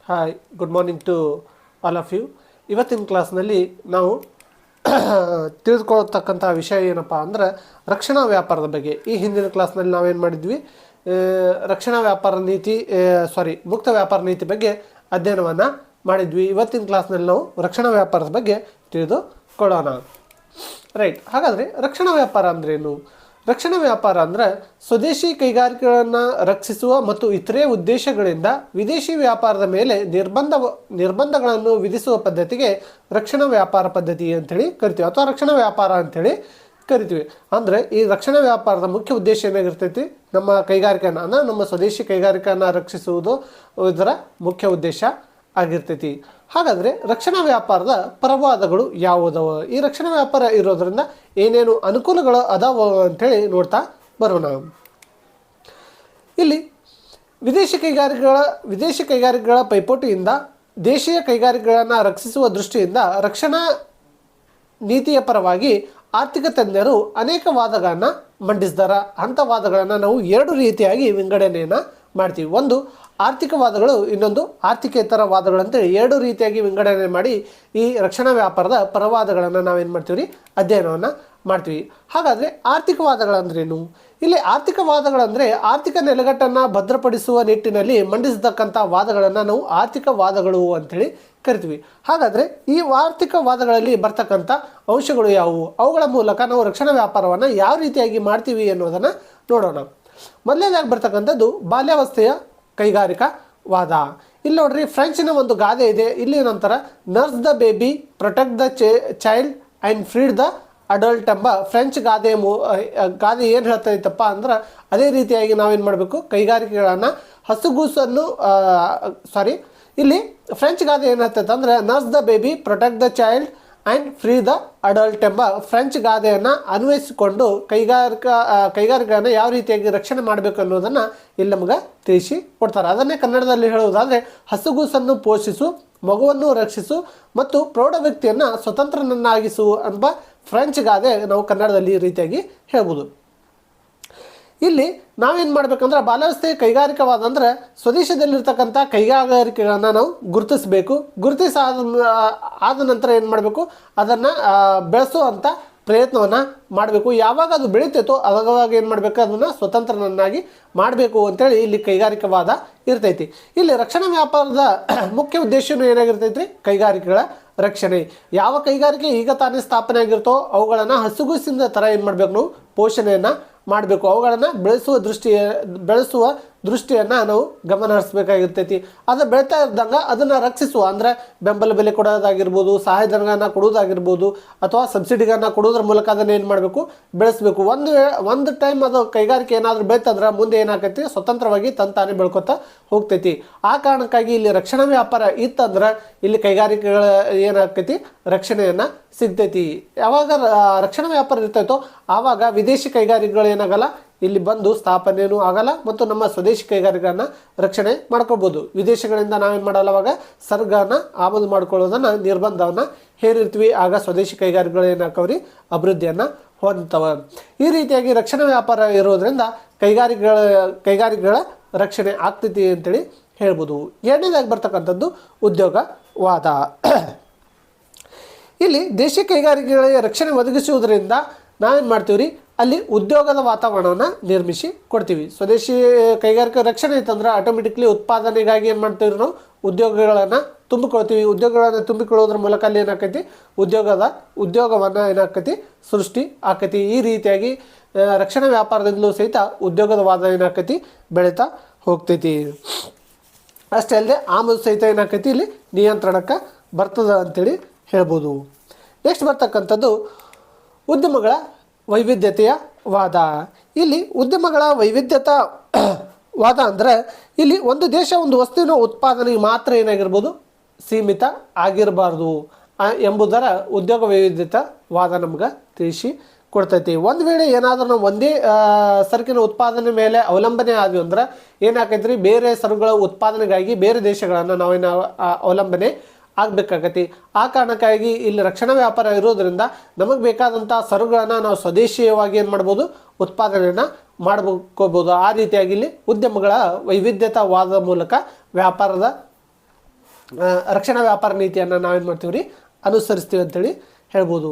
Hi, good morning to all of you. ಇವತ್ತಿನ ಕ್ಲಾಸ್ನಲ್ಲಿ ನಾವು ತಿಳಿದುಕೊಳ್ಳತಕ್ಕಂಥ ವಿಷಯ ಏನಪ್ಪ ಅಂದರೆ ರಕ್ಷಣಾ ವ್ಯಾಪಾರದ ಬಗ್ಗೆ. ಈ ಹಿಂದಿನ ಕ್ಲಾಸ್ನಲ್ಲಿ ನಾವೇನು ಮಾಡಿದ್ವಿ, ರಕ್ಷಣಾ ವ್ಯಾಪಾರ ನೀತಿ ಮುಕ್ತ ವ್ಯಾಪಾರ ನೀತಿ ಬಗ್ಗೆ ಅಧ್ಯಯನವನ್ನು ಮಾಡಿದ್ವಿ. ಇವತ್ತಿನ ಕ್ಲಾಸ್ನಲ್ಲಿ ನಾವು ರಕ್ಷಣಾ ವ್ಯಾಪಾರದ ಬಗ್ಗೆ ತಿಳಿದುಕೊಳ್ಳೋಣ. ರೈಟ್. ಹಾಗಾದರೆ ರಕ್ಷಣಾ ವ್ಯಾಪಾರ ಅಂದ್ರೇನು? ರಕ್ಷಣಾ ವ್ಯಾಪಾರ ಅಂದರೆ ಸ್ವದೇಶಿ ಕೈಗಾರಿಕೆಗಳನ್ನು ರಕ್ಷಿಸುವ ಮತ್ತು ಇತರೆ ಉದ್ದೇಶಗಳಿಂದ ವಿದೇಶಿ ವ್ಯಾಪಾರದ ಮೇಲೆ ನಿರ್ಬಂಧಗಳನ್ನು ವಿಧಿಸುವ ಪದ್ಧತಿಗೆ ರಕ್ಷಣಾ ವ್ಯಾಪಾರ ಪದ್ಧತಿ ಅಂತೇಳಿ ಕರಿತೀವಿ, ಅಥವಾ ರಕ್ಷಣಾ ವ್ಯಾಪಾರ ಅಂಥೇಳಿ ಕರಿತೀವಿ. ಅಂದರೆ ಈ ರಕ್ಷಣಾ ವ್ಯಾಪಾರದ ಮುಖ್ಯ ಉದ್ದೇಶ ಏನಾಗಿರ್ತೈತಿ, ನಮ್ಮ ಕೈಗಾರಿಕೆಯನ್ನು ಅಂದರೆ ನಮ್ಮ ಸ್ವದೇಶಿ ಕೈಗಾರಿಕೆಯನ್ನು ರಕ್ಷಿಸುವುದು ಇದರ ಮುಖ್ಯ ಉದ್ದೇಶ ಆಗಿರ್ತೈತಿ. ಹಾಗಾದರೆ ರಕ್ಷಣಾ ವ್ಯಾಪಾರದ ಪರವಾದಗಳು ಯಾವುದವ, ಈ ರಕ್ಷಣಾ ವ್ಯಾಪಾರ ಇರೋದರಿಂದ ಏನೇನು ಅನುಕೂಲಗಳು ಅದಾವ ಅಂಥೇಳಿ ನೋಡ್ತಾ ಬರೋಣ. ಇಲ್ಲಿ ವಿದೇಶಿ ಕೈಗಾರಿಕೆಗಳ ಪೈಪೋಟಿಯಿಂದ ದೇಶೀಯ ಕೈಗಾರಿಕೆಗಳನ್ನು ರಕ್ಷಿಸುವ ದೃಷ್ಟಿಯಿಂದ ರಕ್ಷಣಾ ನೀತಿಯ ಪರವಾಗಿ ಆರ್ಥಿಕ ತಜ್ಞರು ಅನೇಕ ವಾದಗಳನ್ನು ಮಂಡಿಸಿದಾರ. ಅಂಥ ವಾದಗಳನ್ನು ನಾವು ಎರಡು ರೀತಿಯಾಗಿ ವಿಂಗಡಣೆಯನ್ನು ಮಾಡ್ತೀವಿ. ಒಂದು ಆರ್ಥಿಕ ವಾದಗಳು, ಇನ್ನೊಂದು ಆರ್ಥಿಕೇತರ ವಾದಗಳಂತೇಳಿ ಎರಡು ರೀತಿಯಾಗಿ ವಿಂಗಡಣೆ ಮಾಡಿ ಈ ರಕ್ಷಣಾ ವ್ಯಾಪಾರದ ಪರವಾದಗಳನ್ನು ನಾವೇನು ಮಾಡ್ತೀವಿ ರೀ, ಅಧ್ಯಯನವನ್ನು ಮಾಡ್ತೀವಿ. ಹಾಗಾದರೆ ಆರ್ಥಿಕ ವಾದಗಳಂದ್ರೇನು? ಇಲ್ಲಿ ಆರ್ಥಿಕ ವಾದಗಳಂದರೆ ಆರ್ಥಿಕ ನೆಲೆಗಟ್ಟನ್ನು ಭದ್ರಪಡಿಸುವ ನಿಟ್ಟಿನಲ್ಲಿ ಮಂಡಿಸತಕ್ಕಂಥ ವಾದಗಳನ್ನು ನಾವು ಆರ್ಥಿಕ ವಾದಗಳು ಅಂಥೇಳಿ ಕರಿತೀವಿ. ಹಾಗಾದರೆ ಈ ಆರ್ಥಿಕ ವಾದಗಳಲ್ಲಿ ಬರ್ತಕ್ಕಂಥ ಅಂಶಗಳು ಯಾವುವು, ಅವುಗಳ ಮೂಲಕ ನಾವು ರಕ್ಷಣಾ ವ್ಯಾಪಾರವನ್ನು ಯಾವ ರೀತಿಯಾಗಿ ಮಾಡ್ತೀವಿ ಅನ್ನೋದನ್ನು ನೋಡೋಣ. ಮೊದಲನೇದಾಗಿ ಬರ್ತಕ್ಕಂಥದ್ದು ಬಾಲ್ಯಾವಸ್ಥೆಯ ಕೈಗಾರಿಕಾ ವಾದ. ಇಲ್ಲಿ ನೋಡ್ರಿ, ಫ್ರೆಂಚಿನ ಒಂದು ಗಾದೆ ಇದೆ. ಇಲ್ಲಿ ನಂತರ nurse the baby, protect the child and freed the adult ಎಂಬ ಫ್ರೆಂಚ್ ಗಾದೆ ಏನು ಹೇಳ್ತೈತಪ್ಪ ಅಂದ್ರೆ, ಅದೇ ರೀತಿಯಾಗಿ ನಾವೇನು ಮಾಡಬೇಕು, ಕೈಗಾರಿಕೆಗಳನ್ನು ಹಸುಗೂಸನ್ನು ಇಲ್ಲಿ ಫ್ರೆಂಚ್ ಗಾದೆ ಏನು ಹೇಳ್ತೈತೆ ಅಂದರೆ, nurse the baby, protect the child and free the adult ಎಂಬ ಫ್ರೆಂಚ್ ಗಾದೆಯನ್ನು ಅನ್ವಯಿಸಿಕೊಂಡು ಕೈಗಾರಿಕೆಗಳನ್ನು ಯಾವ ರೀತಿಯಾಗಿ ರಕ್ಷಣೆ ಮಾಡಬೇಕು ಅನ್ನೋದನ್ನು ಇಲ್ಲಿ ನಮಗೆ ತಿಳಿಸಿ ಕೊಡ್ತಾರೆ. ಅದನ್ನೇ ಕನ್ನಡದಲ್ಲಿ ಹೇಳುವುದಾದರೆ, ಹಸುಗೂಸನ್ನು ಪೋಷಿಸು, ಮಗುವನ್ನು ರಕ್ಷಿಸು ಮತ್ತು ಪ್ರೌಢ ವ್ಯಕ್ತಿಯನ್ನು ಸ್ವತಂತ್ರನನ್ನಾಗಿಸು ಎಂಬ ಫ್ರೆಂಚ್ ಗಾದೆ ನಾವು ಕನ್ನಡದಲ್ಲಿ ಈ ರೀತಿಯಾಗಿ ಹೇಳ್ಬೋದು. ಇಲ್ಲಿ ನಾವೇನು ಮಾಡಬೇಕಂದ್ರೆ, ಬಾಲ್ಯಾವಸ್ಥೆಯ ಕೈಗಾರಿಕವಾದ ಅಂದರೆ ಸ್ವದೇಶದಲ್ಲಿರ್ತಕ್ಕಂಥ ಕೈಗಾರಿಕೆಗಳನ್ನು ನಾವು ಗುರುತಿಸಬೇಕು. ಆದ ನಂತರ ಏನು ಮಾಡಬೇಕು, ಅದನ್ನು ಬೆಳೆಸುವಂಥ ಪ್ರಯತ್ನವನ್ನು ಮಾಡಬೇಕು. ಯಾವಾಗ ಅದು ಬೆಳೀತೈತೋ ಅವಾಗ ಏನು ಮಾಡಬೇಕು, ಅದನ್ನು ಸ್ವತಂತ್ರನನ್ನಾಗಿ ಮಾಡಬೇಕು ಅಂತೇಳಿ ಇಲ್ಲಿ ಕೈಗಾರಿಕವಾದ ಇರ್ತೈತಿ. ಇಲ್ಲಿ ರಕ್ಷಣಾ ವ್ಯಾಪಾರದ ಮುಖ್ಯ ಉದ್ದೇಶವೂ ಏನಾಗಿರ್ತೈತಿ, ಕೈಗಾರಿಕೆಗಳ ರಕ್ಷಣೆ. ಯಾವ ಕೈಗಾರಿಕೆ ಈಗ ತಾನೇ ಸ್ಥಾಪನೆ ಆಗಿರ್ತೋ ಅವುಗಳನ್ನು ಹಸುಗೂಸಿನ ಥರ ಏನು ಮಾಡಬೇಕು, ನಾವು ಪೋಷಣೆಯನ್ನು ಮಾಡಬೇಕು. ಅವುಗಳನ್ನು ಬೆಳೆಸುವ ದೃಷ್ಟಿಯನ್ನು ನಾವು ಗಮನ ಹರಿಸಬೇಕಾಗಿರ್ತೈತಿ. ಅದು ಬೆಳೀತಾ ಇದ್ದಂಗೆ ಅದನ್ನು ರಕ್ಷಿಸುವ ಅಂದರೆ ಬೆಂಬಲ ಬೆಲೆ ಕೊಡೋದಾಗಿರ್ಬೋದು, ಸಹಾಯಧನಗಳನ್ನು ಕೊಡೋದಾಗಿರ್ಬೋದು, ಅಥವಾ ಸಬ್ಸಿಡಿಗಳನ್ನು ಕೊಡೋದ್ರ ಮೂಲಕ ಅದನ್ನು ಏನು ಮಾಡಬೇಕು, ಬೆಳೆಸಬೇಕು. ಒಂದು ಟೈಮ್ ಅದು ಕೈಗಾರಿಕೆ ಏನಾದರೂ ಬೆಳೀತಂದ್ರೆ ಮುಂದೆ ಏನಾಗ್ತೈತಿ, ಸ್ವತಂತ್ರವಾಗಿ ತಾನೇ ಬೆಳ್ಕೊತಾ ಹೋಗ್ತೈತಿ. ಆ ಕಾರಣಕ್ಕಾಗಿ ಇಲ್ಲಿ ರಕ್ಷಣಾ ವ್ಯಾಪಾರ ಇತ್ತಂದ್ರೆ ಇಲ್ಲಿ ಕೈಗಾರಿಕೆಗಳ ಏನಾಗ್ತೈತಿ, ರಕ್ಷಣೆಯನ್ನು ಸಿಗ್ತೈತಿ. ಯಾವಾಗ ರಕ್ಷಣಾ ವ್ಯಾಪಾರ ಇರ್ತೈತೋ ಆವಾಗ ವಿದೇಶಿ ಕೈಗಾರಿಕೆಗಳು ಏನಾಗಲ್ಲ, ಇಲ್ಲಿ ಬಂದು ಸ್ಥಾಪನೆಯೂ ಆಗಲ್ಲ ಮತ್ತು ನಮ್ಮ ಸ್ವದೇಶಿ ಕೈಗಾರಿಕೆಗಳನ್ನು ರಕ್ಷಣೆ ಮಾಡ್ಕೊಳ್ಬೋದು. ವಿದೇಶಗಳಿಂದ ನಾವೇನು ಮಾಡಲ್ಲ, ಅವಾಗ ಸರಕನ್ನು ಆಮದು ಮಾಡ್ಕೊಳ್ಳೋದನ್ನು ನಿರ್ಬಂಧವನ್ನು ಹೇರಿರ್ತೀವಿ. ಆಗ ಸ್ವದೇಶಿ ಕೈಗಾರಿಕೆಗಳು ಏನಾಕವ್ರಿ, ಅಭಿವೃದ್ಧಿಯನ್ನು ಹೊಂದ್ತವೆ. ಈ ರೀತಿಯಾಗಿ ರಕ್ಷಣಾ ವ್ಯಾಪಾರ ಇರೋದರಿಂದ ಕೈಗಾರಿಕೆಗಳ ರಕ್ಷಣೆ ಆಗ್ತೈತಿ ಅಂತೇಳಿ ಹೇಳ್ಬೋದು. ಎರಡನೇದಾಗಿ ಬರ್ತಕ್ಕಂಥದ್ದು ಉದ್ಯೋಗವಾದ. ಇಲ್ಲಿ ದೇಶೀಯ ಕೈಗಾರಿಕೆಗಳಿಗೆ ರಕ್ಷಣೆ ಒದಗಿಸುವುದರಿಂದ ನಾವೇನು ಮಾಡ್ತೀವಿ ರೀ, ಅಲ್ಲಿ ಉದ್ಯೋಗದ ವಾತಾವರಣವನ್ನು ನಿರ್ಮಿಸಿ ಕೊಡ್ತೀವಿ. ಸ್ವದೇಶಿ ಕೈಗಾರಿಕೆ ರಕ್ಷಣೆ ಇತ್ತಂದ್ರೆ ಆಟೋಮೆಟಿಕ್ಲಿ ಉತ್ಪಾದನೆಗಾಗಿ ಏನು ಮಾಡ್ತೀವಿ, ನಾವು ಉದ್ಯೋಗಗಳನ್ನು ತುಂಬಿಕೊಳ್ತೀವಿ. ಉದ್ಯೋಗಗಳನ್ನು ತುಂಬಿಕೊಳ್ಳೋದ್ರ ಮೂಲಕ ಅಲ್ಲಿ ಏನಾಕೈತಿ, ಉದ್ಯೋಗವನ್ನು ಏನಾಕೈತಿ, ಸೃಷ್ಟಿ ಆಕೈತಿ. ಈ ರೀತಿಯಾಗಿ ರಕ್ಷಣಾ ವ್ಯಾಪಾರದಿಂದಲೂ ಸಹಿತ ಉದ್ಯೋಗದ ವಾದ ಏನಾಕೈತಿ, ಬೆಳೀತಾ ಹೋಗ್ತೈತಿ. ಅಷ್ಟೇ ಅಲ್ಲದೆ ಆಮದು ಸಹಿತ ಏನಾಕೈತಿ, ಇಲ್ಲಿ ನಿಯಂತ್ರಣಕ್ಕೆ ಬರ್ತದೆ ಅಂತೇಳಿ ಹೇಳ್ಬೋದು. ನೆಕ್ಸ್ಟ್ ಬರ್ತಕ್ಕಂಥದ್ದು ಉದ್ಯಮಗಳ ವೈವಿಧ್ಯತೆಯ ವಾದ. ಇಲ್ಲಿ ಉದ್ಯಮಗಳ ವೈವಿಧ್ಯತಾ ವಾದ ಅಂದರೆ ಇಲ್ಲಿ ಒಂದು ದೇಶ ಒಂದು ವಸ್ತುವಿನ ಉತ್ಪಾದನೆಗೆ ಮಾತ್ರ ಏನಾಗಿರ್ಬೋದು, ಸೀಮಿತ ಆಗಿರಬಾರ್ದು ಎಂಬುದರ ಉದ್ಯೋಗ ವೈವಿಧ್ಯತಾ ವಾದ ನಮ್ಗೆ ತಿಳಿಸಿ ಕೊಡ್ತೈತಿ. ಒಂದು ವೇಳೆ ಏನಾದರೂ ನಾವು ಒಂದೇ ಸರಕಿನ ಉತ್ಪಾದನೆ ಮೇಲೆ ಅವಲಂಬನೆ ಆದ್ವಿ ಅಂದ್ರೆ ಏನಾಕೈತ್ರಿ, ಬೇರೆ ಸರಕುಗಳ ಉತ್ಪಾದನೆಗಾಗಿ ಬೇರೆ ದೇಶಗಳನ್ನು ನಾವೇನು ಅವಲಂಬನೆ ಆಗಬೇಕಾಗತ್ತೆ. ಆ ಕಾರಣಕ್ಕಾಗಿ ಇಲ್ಲಿ ರಕ್ಷಣಾ ವ್ಯಾಪಾರ ಇರೋದರಿಂದ ನಮಗೆ ಬೇಕಾದಂಥ ಸರಕುಗಳನ್ನು ನಾವು ಸ್ವದೇಶೀಯವಾಗಿ ಏನು ಮಾಡ್ಬೋದು, ಉತ್ಪಾದನೆಯನ್ನು ಮಾಡ್ಕೋಬೋದು. ಆ ರೀತಿಯಾಗಿ ಇಲ್ಲಿ ಉದ್ಯಮಗಳ ವೈವಿಧ್ಯತಾವಾದದ ಮೂಲಕ ವ್ಯಾಪಾರದ ರಕ್ಷಣಾ ವ್ಯಾಪಾರ ನೀತಿಯನ್ನು ನಾವೇನು ಮಾಡ್ತೀವಿ ರೀ ಅನುಸರಿಸ್ತೀವಿ ಅಂತೇಳಿ ಹೇಳ್ಬೋದು.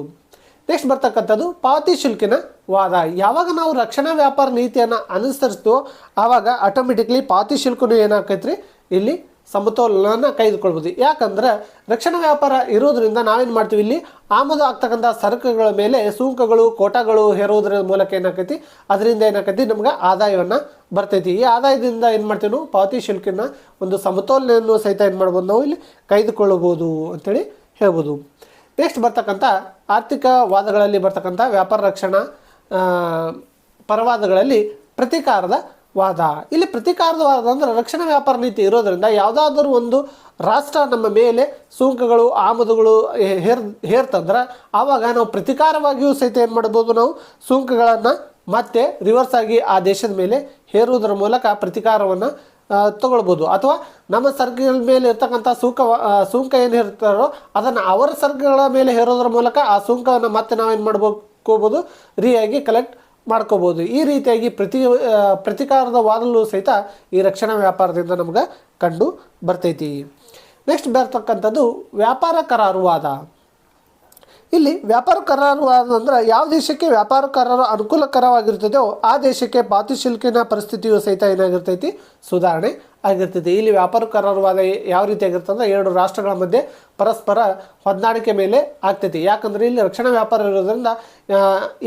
ನೆಕ್ಸ್ಟ್ ಬರ್ತಕ್ಕಂಥದ್ದು ಪಾವತಿ ಶುಲ್ಕಿನ ವಾದ. ಯಾವಾಗ ನಾವು ರಕ್ಷಣಾ ವ್ಯಾಪಾರ ನೀತಿಯನ್ನು ಅನುಸರಿಸ್ತೀವೋ ಆವಾಗ ಆಟೋಮೆಟಿಕ್ಲಿ ಪಾವತಿ ಶುಲ್ಕನೂ ಏನಾಕೈತೆ ರೀ ಇಲ್ಲಿ ಸಮತೋಲನ ಕಾಯ್ದುಕೊಳ್ಬೋದು. ಯಾಕಂದ್ರೆ ರಕ್ಷಣಾ ವ್ಯಾಪಾರ ಇರೋದ್ರಿಂದ ನಾವೇನು ಮಾಡ್ತೀವಿ, ಇಲ್ಲಿ ಆಮದು ಆಗ್ತಕ್ಕಂಥ ಸರಕುಗಳ ಮೇಲೆ ಸುಂಕಗಳು ಕೋಟಾಗಳು ಹೇರೋದ್ರ ಮೂಲಕ ಏನಾಕೈತಿ, ಅದರಿಂದ ಏನಾಕೈತಿ ನಮ್ಗೆ ಆದಾಯವನ್ನು ಬರ್ತೈತಿ. ಈ ಆದಾಯದಿಂದ ಏನು ಮಾಡ್ತೀವಿ ನಾವು ಪಾವತಿ ಶುಲ್ಕಿನ ಒಂದು ಸಮತೋಲನೆಯನ್ನು ಸಹಿತ ಏನು ಮಾಡ್ಬೋದು ನಾವು ಇಲ್ಲಿ ಕಾಯ್ದುಕೊಳ್ಳಬಹುದು ಅಂತೇಳಿ ಹೇಳ್ಬೋದು. ನೆಕ್ಸ್ಟ್ ಬರ್ತಕ್ಕಂಥ ಆರ್ಥಿಕ ವಾದಗಳಲ್ಲಿ ಬರ್ತಕ್ಕಂಥ ವ್ಯಾಪಾರ ರಕ್ಷಣಾ ಪರವಾದಗಳಲ್ಲಿ ಪ್ರತಿಕಾರದ ವಾದ. ಇಲ್ಲಿ ಪ್ರತಿಕಾರದ ವಾದ ಅಂದರೆ ರಕ್ಷಣಾ ವ್ಯಾಪಾರ ನೀತಿ ಇರೋದರಿಂದ ಯಾವುದಾದ್ರೂ ಒಂದು ರಾಷ್ಟ್ರ ನಮ್ಮ ಮೇಲೆ ಸುಂಕಗಳು ಆಮದುಗಳು ಹೇರ್ತಂದ್ರೆ ಆವಾಗ ನಾವು ಪ್ರತಿಕಾರವಾಗಿಯೂ ಸಹಿತ ಏನು ಮಾಡ್ಬೋದು, ನಾವು ಸುಂಕಗಳನ್ನು ಮತ್ತೆ ರಿವರ್ಸ್ ಆಗಿ ಆ ದೇಶದ ಮೇಲೆ ಹೇರುವುದರ ಮೂಲಕ ಪ್ರತಿಕಾರವನ್ನು ತಗೊಳ್ಬೋದು. ಅಥವಾ ನಮ್ಮ ಸರಕುಗಳ ಮೇಲೆ ಇರ್ತಕ್ಕಂಥ ಸುಂಕ ಏನು ಹೇರ್ತಾರೋ ಅದನ್ನು ಅವರ ಸರಕುಗಳ ಮೇಲೆ ಹೇರೋದ್ರ ಮೂಲಕ ಆ ಸುಂಕವನ್ನು ಮತ್ತೆ ನಾವೇನು ಮಾಡ್ಕೋಬೋದು, ರೀಯಾಗಿ ಕಲೆಕ್ಟ್ ಮಾಡ್ಕೋಬೋದು. ಈ ರೀತಿಯಾಗಿ ಪ್ರತಿಕಾರದ ವಾದಲು ಸಹಿತ ಈ ರಕ್ಷಣಾ ವ್ಯಾಪಾರದಿಂದ ನಮ್ಗೆ ಕಂಡು ಬರ್ತೈತಿ. ನೆಕ್ಸ್ಟ್ ಬರ್ತಕ್ಕಂಥದ್ದು ವ್ಯಾಪಾರ ಕರಾರುವಾದ. ಇಲ್ಲಿ ವ್ಯಾಪಾರ ಕರಾರುವಾದ ಅಂದ್ರೆ ಯಾವ ದೇಶಕ್ಕೆ ವ್ಯಾಪಾರ ಕರಾರು ಅನುಕೂಲಕರವಾಗಿರ್ತದೋ ಆ ದೇಶಕ್ಕೆ ಪಾವತಿ ಶುಲ್ಕಿನ ಪರಿಸ್ಥಿತಿಯು ಸಹಿತ ಏನಾಗಿರ್ತೈತಿ, ಸುಧಾರಣೆ ಆಗಿರ್ತೈತಿ. ಇಲ್ಲಿ ವ್ಯಾಪಾರ ಕರಾರುವಾದ ಯಾವ ರೀತಿ ಆಗಿರ್ತದೆ ಅಂದರೆ ಎರಡು ರಾಷ್ಟ್ರಗಳ ಮಧ್ಯೆ ಪರಸ್ಪರ ಹೊಂದಾಣಿಕೆ ಮೇಲೆ ಆಗ್ತೈತಿ. ಯಾಕಂದರೆ ಇಲ್ಲಿ ರಕ್ಷಣಾ ವ್ಯಾಪಾರ ಇರೋದ್ರಿಂದ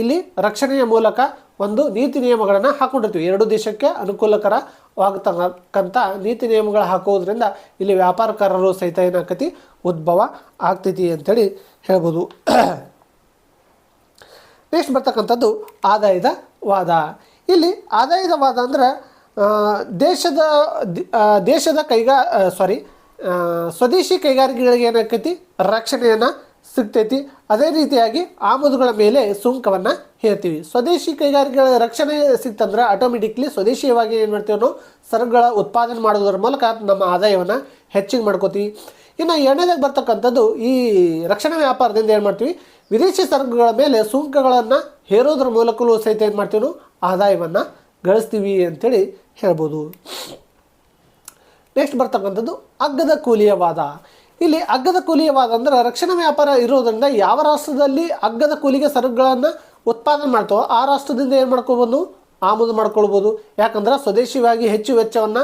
ಇಲ್ಲಿ ರಕ್ಷಣೆಯ ಮೂಲಕ ಒಂದು ನೀತಿ ನಿಯಮಗಳನ್ನು ಹಾಕೊಂಡಿರ್ತೀವಿ. ಎರಡು ದೇಶಕ್ಕೆ ಅನುಕೂಲಕರವಾಗತಕ್ಕಂಥ ನೀತಿ ನಿಯಮಗಳು ಹಾಕೋದ್ರಿಂದ ಇಲ್ಲಿ ವ್ಯಾಪಾರ ಕರಾರು ಸಹಿತ ಏನಾಗ್ತೈತಿ, ಉದ್ಭವ ಆಗ್ತೈತಿ ಅಂತೇಳಿ ಹೇಳ್ಬೋದು. ನೆಕ್ಸ್ಟ್ ಬರ್ತಕ್ಕಂಥದ್ದು ಆದಾಯದ ವಾದ. ಇಲ್ಲಿ ಆದಾಯದ ವಾದ ಅಂದರೆ ಸ್ವದೇಶಿ ಕೈಗಾರಿಕೆಗಳಿಗೆ ಏನಾಕೈತಿ, ರಕ್ಷಣೆಯನ್ನು ಸಿಗ್ತೈತಿ. ಅದೇ ರೀತಿಯಾಗಿ ಆಮದುಗಳ ಮೇಲೆ ಸುಂಕವನ್ನು ಹೇಳ್ತೀವಿ. ಸ್ವದೇಶಿ ಕೈಗಾರಿಕೆಗಳ ರಕ್ಷಣೆ ಸಿಕ್ತಂದ್ರೆ ಆಟೋಮೆಟಿಕ್ಲಿ ಸ್ವದೇಶೀಯವಾಗಿ ಏನು ಮಾಡ್ತೀವಿ ನಾವು ಸರಕುಗಳ ಉತ್ಪಾದನೆ ಮಾಡೋದ್ರ ಮೂಲಕ ನಮ್ಮ ಆದಾಯವನ್ನು ಹೆಚ್ಚಿಗೆ ಮಾಡ್ಕೋತೀವಿ. ಇನ್ನು ಎರಡನೇದಾಗಿ ಬರ್ತಕ್ಕಂಥದ್ದು ಈ ರಕ್ಷಣಾ ವ್ಯಾಪಾರದಿಂದ ಏನು ಮಾಡ್ತೀವಿ, ವಿದೇಶಿ ಸರಕುಗಳ ಮೇಲೆ ಸುಂಕಗಳನ್ನು ಹೇರೋದ್ರ ಮೂಲಕವೂ ಸಹಿತ ಏನು ಮಾಡ್ತೀವಿ ನಾವು ಆದಾಯವನ್ನು ಗಳಿಸ್ತೀವಿ ಅಂಥೇಳಿ ಹೇಳ್ಬೋದು. ನೆಕ್ಸ್ಟ್ ಬರ್ತಕ್ಕಂಥದ್ದು ಅಗ್ಗದ ಕೂಲಿಯ ವಾದ. ಇಲ್ಲಿ ಅಗ್ಗದ ಕೂಲಿಯ ವಾದ ಅಂದರೆ ರಕ್ಷಣಾ ವ್ಯಾಪಾರ ಇರೋದ್ರಿಂದ ಯಾವ ರಾಷ್ಟ್ರದಲ್ಲಿ ಅಗ್ಗದ ಕೂಲಿಗೆ ಸರಕುಗಳನ್ನು ಉತ್ಪಾದನೆ ಮಾಡ್ತಾವೋ ಆ ರಾಷ್ಟ್ರದಿಂದ ಏನು ಮಾಡ್ಕೊಬೋದು, ಆಮದು ಮಾಡ್ಕೊಳ್ಬೋದು. ಯಾಕಂದ್ರೆ ಸ್ವದೇಶಿಯಾಗಿ ಹೆಚ್ಚು ವೆಚ್ಚವನ್ನು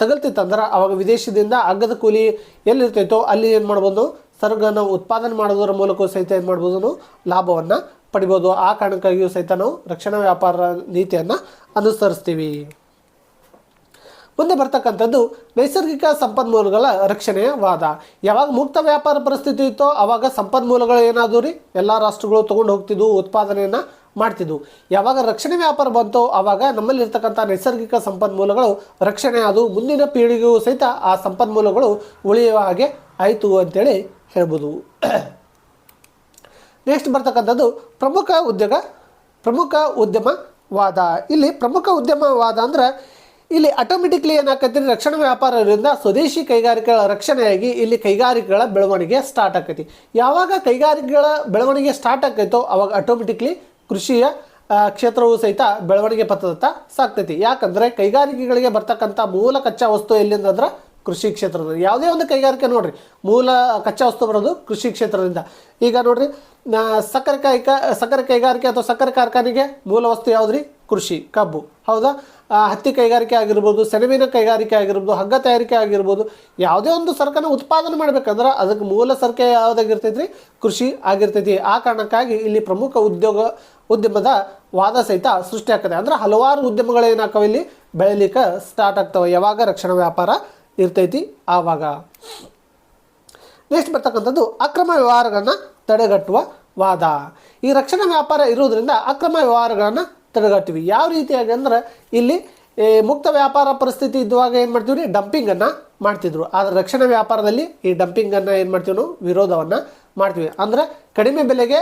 ತಗಲ್ತಿತ್ತಂದ್ರೆ ಅವಾಗ ವಿದೇಶದಿಂದ ಅಗ್ಗದ ಕೂಲಿ ಎಲ್ಲಿರ್ತೈತೋ ಅಲ್ಲಿ ಏನು ಮಾಡ್ಬೋದು, ಸರಕನ್ನು ಉತ್ಪಾದನೆ ಮಾಡೋದ್ರ ಮೂಲಕ ಸಹಿತ ಏನು ಮಾಡ್ಬೋದು, ನಾವು ಲಾಭವನ್ನು ಪಡಿಬೋದು. ಆ ಕಾರಣಕ್ಕಾಗಿಯೂ ಸಹಿತ ನಾವು ರಕ್ಷಣಾ ವ್ಯಾಪಾರ ನೀತಿಯನ್ನು ಅನುಸರಿಸ್ತೀವಿ. ಮುಂದೆ ಬರ್ತಕ್ಕಂಥದ್ದು ನೈಸರ್ಗಿಕ ಸಂಪನ್ಮೂಲಗಳ ರಕ್ಷಣೆಯ ವಾದ. ಯಾವಾಗ ಮುಕ್ತ ವ್ಯಾಪಾರ ಪರಿಸ್ಥಿತಿ ಇತ್ತೋ ಆವಾಗ ಸಂಪನ್ಮೂಲಗಳು ಏನಾದರೂ ರೀ ಎಲ್ಲ ರಾಷ್ಟ್ರಗಳು ತೊಗೊಂಡು ಹೋಗ್ತಿದ್ವು, ಉತ್ಪಾದನೆಯನ್ನು ಮಾಡ್ತಿದ್ವು. ಯಾವಾಗ ರಕ್ಷಣೆ ವ್ಯಾಪಾರ ಬಂತೋ ಆವಾಗ ನಮ್ಮಲ್ಲಿರ್ತಕ್ಕಂಥ ನೈಸರ್ಗಿಕ ಸಂಪನ್ಮೂಲಗಳು ರಕ್ಷಣೆ ಅದು ಮುಂದಿನ ಪೀಳಿಗೆಗೂ ಸಹಿತ ಆ ಸಂಪನ್ಮೂಲಗಳು ಉಳಿಯುವ ಹಾಗೆ ಆಯಿತು ಅಂತೇಳಿ ಹೇಳ್ಬೋದು. ನೆಕ್ಸ್ಟ್ ಬರ್ತಕ್ಕಂಥದ್ದು ಪ್ರಮುಖ ಉದ್ಯಮವಾದ. ಇಲ್ಲಿ ಪ್ರಮುಖ ಉದ್ಯಮವಾದ ಅಂದರೆ ಇಲ್ಲಿ ಆಟೋಮೆಟಿಕ್ಲಿ ಏನಾಕೈತಿ, ರಕ್ಷಣಾ ವ್ಯಾಪಾರದಿಂದ ಸ್ವದೇಶಿ ಕೈಗಾರಿಕೆಗಳ ರಕ್ಷಣೆಯಾಗಿ ಇಲ್ಲಿ ಕೈಗಾರಿಕೆಗಳ ಬೆಳವಣಿಗೆ ಸ್ಟಾರ್ಟ್ ಆಕೈತಿ. ಯಾವಾಗ ಕೈಗಾರಿಕೆಗಳ ಬೆಳವಣಿಗೆ ಸ್ಟಾರ್ಟ್ ಆಕೈತೋ ಅವಾಗ ಆಟೋಮೆಟಿಕ್ಲಿ ಕೃಷಿಯ ಕ್ಷೇತ್ರವು ಸಹಿತ ಬೆಳವಣಿಗೆ ಪಥದತ್ತ ಸಾಕ್ತೈತಿ. ಯಾಕಂದರೆ ಕೈಗಾರಿಕೆಗಳಿಗೆ ಬರ್ತಕ್ಕಂಥ ಮೂಲ ಕಚ್ಚಾ ವಸ್ತು ಎಲ್ಲಿಂದ ಅಂದ್ರೆ ಕೃಷಿ ಕ್ಷೇತ್ರದಿಂದ. ಯಾವುದೇ ಒಂದು ಕೈಗಾರಿಕೆ ನೋಡ್ರಿ ಮೂಲ ಕಚ್ಚಾ ವಸ್ತು ಬರೋದು ಕೃಷಿ ಕ್ಷೇತ್ರದಿಂದ. ಈಗ ನೋಡ್ರಿ ಸಕ್ಕರೆ ಕೈಗಾರಿಕೆ ಅಥವಾ ಸಕ್ಕರೆ ಕಾರ್ಖಾನೆಗೆ ಮೂಲ ವಸ್ತು ಯಾವುದ್ರಿ, ಕೃಷಿ, ಕಬ್ಬು, ಹೌದಾ. ಹತ್ತಿ ಕೈಗಾರಿಕೆ ಆಗಿರ್ಬೋದು, ಸೆಣಬಿನ ಕೈಗಾರಿಕೆ ಆಗಿರ್ಬೋದು, ಹಗ್ಗ ತಯಾರಿಕೆ ಆಗಿರ್ಬೋದು, ಯಾವುದೇ ಒಂದು ಸರಕನ್ನು ಉತ್ಪಾದನೆ ಮಾಡ್ಬೇಕಂದ್ರೆ ಅದಕ್ಕೆ ಮೂಲ ಸರಕೆ ಯಾವುದಾಗಿರ್ತೈತಿ, ಕೃಷಿ ಆಗಿರ್ತೈತಿ. ಆ ಕಾರಣಕ್ಕಾಗಿ ಇಲ್ಲಿ ಪ್ರಮುಖ ಉದ್ಯಮದ ವಾದ ಸಹಿತ ಸೃಷ್ಟಿ ಆಗ್ತದೆ. ಅಂದ್ರೆ ಹಲವಾರು ಉದ್ಯಮಗಳು ಏನಾಗ್ತವೆ ಇಲ್ಲಿ ಬೆಳೀಲಿಕ್ಕೆ ಸ್ಟಾರ್ಟ್ ಆಗ್ತವೆ ಯಾವಾಗ ರಕ್ಷಣಾ ವ್ಯಾಪಾರ ಇರ್ತೈತಿ ಆವಾಗ. ನೆಕ್ಸ್ಟ್ ಬರ್ತಕ್ಕಂಥದ್ದು ಅಕ್ರಮ ವ್ಯವಹಾರಗಳನ್ನು ತಡೆಗಟ್ಟುವ ವಾದ. ಈ ರಕ್ಷಣಾ ವ್ಯಾಪಾರ ಇರೋದ್ರಿಂದ ಅಕ್ರಮ ವ್ಯವಹಾರಗಳನ್ನು ತಡೆಗಟ್ಟಿವಿ. ಯಾವ ರೀತಿಯಾಗಿ ಅಂದ್ರೆ ಇಲ್ಲಿ ಮುಕ್ತ ವ್ಯಾಪಾರ ಪರಿಸ್ಥಿತಿ ಇದ್ದಾಗ ಏನು ಮಾಡ್ತೀವಿ ರೀ, ಡಂಪಿಂಗನ್ನು ಮಾಡ್ತಿದ್ರು. ಆದರೆ ರಕ್ಷಣಾ ವ್ಯಾಪಾರದಲ್ಲಿ ಈ ಡಂಪಿಂಗನ್ನು ಏನು ಮಾಡ್ತೀವಿ ನಾವು, ವಿರೋಧವನ್ನು ಮಾಡ್ತೀವಿ. ಅಂದರೆ ಕಡಿಮೆ ಬೆಲೆಗೆ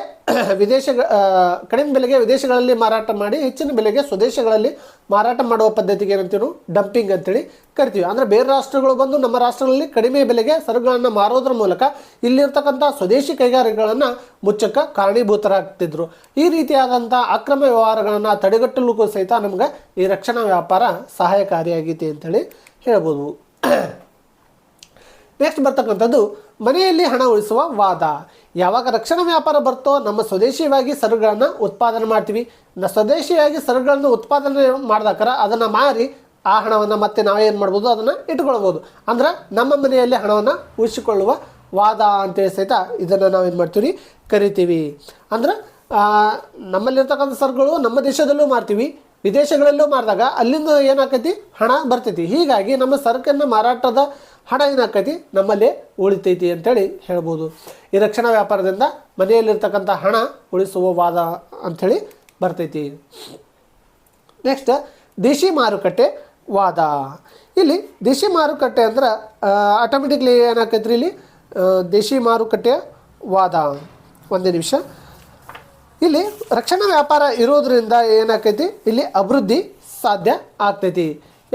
ವಿದೇಶಗಳಲ್ಲಿ ಮಾರಾಟ ಮಾಡಿ ಹೆಚ್ಚಿನ ಬೆಲೆಗೆ ಸ್ವದೇಶಗಳಲ್ಲಿ ಮಾರಾಟ ಮಾಡುವ ಪದ್ಧತಿಗೆ ಏನಂತೀವಿ ನಾವು ಡಂಪಿಂಗ್ ಅಂತೇಳಿ ಕರಿತೀವಿ. ಅಂದರೆ ಬೇರೆ ರಾಷ್ಟ್ರಗಳು ಬಂದು ನಮ್ಮ ರಾಷ್ಟ್ರಗಳಲ್ಲಿ ಕಡಿಮೆ ಬೆಲೆಗೆ ಸರಕುಗಳನ್ನು ಮಾರೋದ್ರ ಮೂಲಕ ಇಲ್ಲಿರ್ತಕ್ಕಂಥ ಸ್ವದೇಶಿ ಕೈಗಾರಿಕೆಗಳನ್ನು ಮುಚ್ಚಕ್ಕೆ ಕಾರಣೀಭೂತರಾಗ್ತಿದ್ರು. ಈ ರೀತಿಯಾದಂಥ ಅಕ್ರಮ ವ್ಯವಹಾರಗಳನ್ನು ತಡೆಗಟ್ಟಲು ಸಹಿತ ನಮ್ಗೆ ಈ ರಕ್ಷಣಾ ವ್ಯಾಪಾರ ಸಹಾಯಕಾರಿಯಾಗೈತಿ ಅಂತೇಳಿ ಹೇಳ್ಬೋದು. ನೆಕ್ಸ್ಟ್ ಬರ್ತಕ್ಕಂಥದ್ದು ಮನೆಯಲ್ಲಿ ಹಣ ಉಳಿಸುವ ವಾದ. ಯಾವಾಗ ರಕ್ಷಣಾ ವ್ಯಾಪಾರ ಬರ್ತೋ ನಮ್ಮ ಸ್ವದೇಶಿಯಾಗಿ ಸರಕುಗಳನ್ನು ಉತ್ಪಾದನೆ ಮಾಡ್ತೀವಿ. ಸ್ವದೇಶಿಯಾಗಿ ಸರಕುಗಳನ್ನು ಉತ್ಪಾದನೆ ಮಾಡಿದಾಕರ ಅದನ್ನು ಮಾರಿ ಆ ಹಣವನ್ನು ಮತ್ತೆ ನಾವೇನು ಮಾಡ್ಬೋದು, ಅದನ್ನು ಇಟ್ಕೊಳ್ಬೋದು. ಅಂದ್ರೆ ನಮ್ಮ ಮನೆಯಲ್ಲಿ ಹಣವನ್ನು ಉಳಿಸಿಕೊಳ್ಳುವ ವಾದ ಅಂತೇಳಿ ಸಹಿತ ಇದನ್ನು ನಾವೇನು ಮಾಡ್ತೀವಿ, ಕರಿತೀವಿ. ಅಂದ್ರೆ ನಮ್ಮಲ್ಲಿರ್ತಕ್ಕಂಥ ಸರಕುಗಳು ನಮ್ಮ ದೇಶದಲ್ಲೂ ಮಾರ್ತೀವಿ, ವಿದೇಶಗಳಲ್ಲೂ ಮಾರಿದಾಗ ಅಲ್ಲಿಂದ ಏನಾಕೈತಿ, ಹಣ ಬರ್ತೈತಿ. ಹೀಗಾಗಿ ನಮ್ಮ ಸರಕನ್ನು ಮಾರಾಟದ ಹಣ ಏನಾಕೈತಿ, ನಮ್ಮಲ್ಲೇ ಉಳಿತೈತಿ ಅಂತೇಳಿ ಹೇಳ್ಬೋದು. ಈ ರಕ್ಷಣಾ ವ್ಯಾಪಾರದಿಂದ ಮನೆಯಲ್ಲಿರ್ತಕ್ಕಂಥ ಹಣ ಉಳಿಸುವ ವಾದ ಅಂಥೇಳಿ ಬರ್ತೈತಿ. ನೆಕ್ಸ್ಟ್ ದೇಶಿ ಮಾರುಕಟ್ಟೆ ವಾದ. ಇಲ್ಲಿ ದೇಶಿ ಮಾರುಕಟ್ಟೆ ಅಂದ್ರೆ ಆಟೋಮೆಟಿಕ್ಲಿ ಏನಾಕೈತ್ರಿ, ಇಲ್ಲಿ ದೇಶಿ ಮಾರುಕಟ್ಟೆಯ ವಾದ. ಒಂದೇ ನಿಮಿಷ. ಇಲ್ಲಿ ರಕ್ಷಣಾ ವ್ಯಾಪಾರ ಇರೋದ್ರಿಂದ ಏನಾಕೈತಿ, ಇಲ್ಲಿ ಅಭಿವೃದ್ಧಿ ಸಾಧ್ಯ ಆಗ್ತೈತಿ.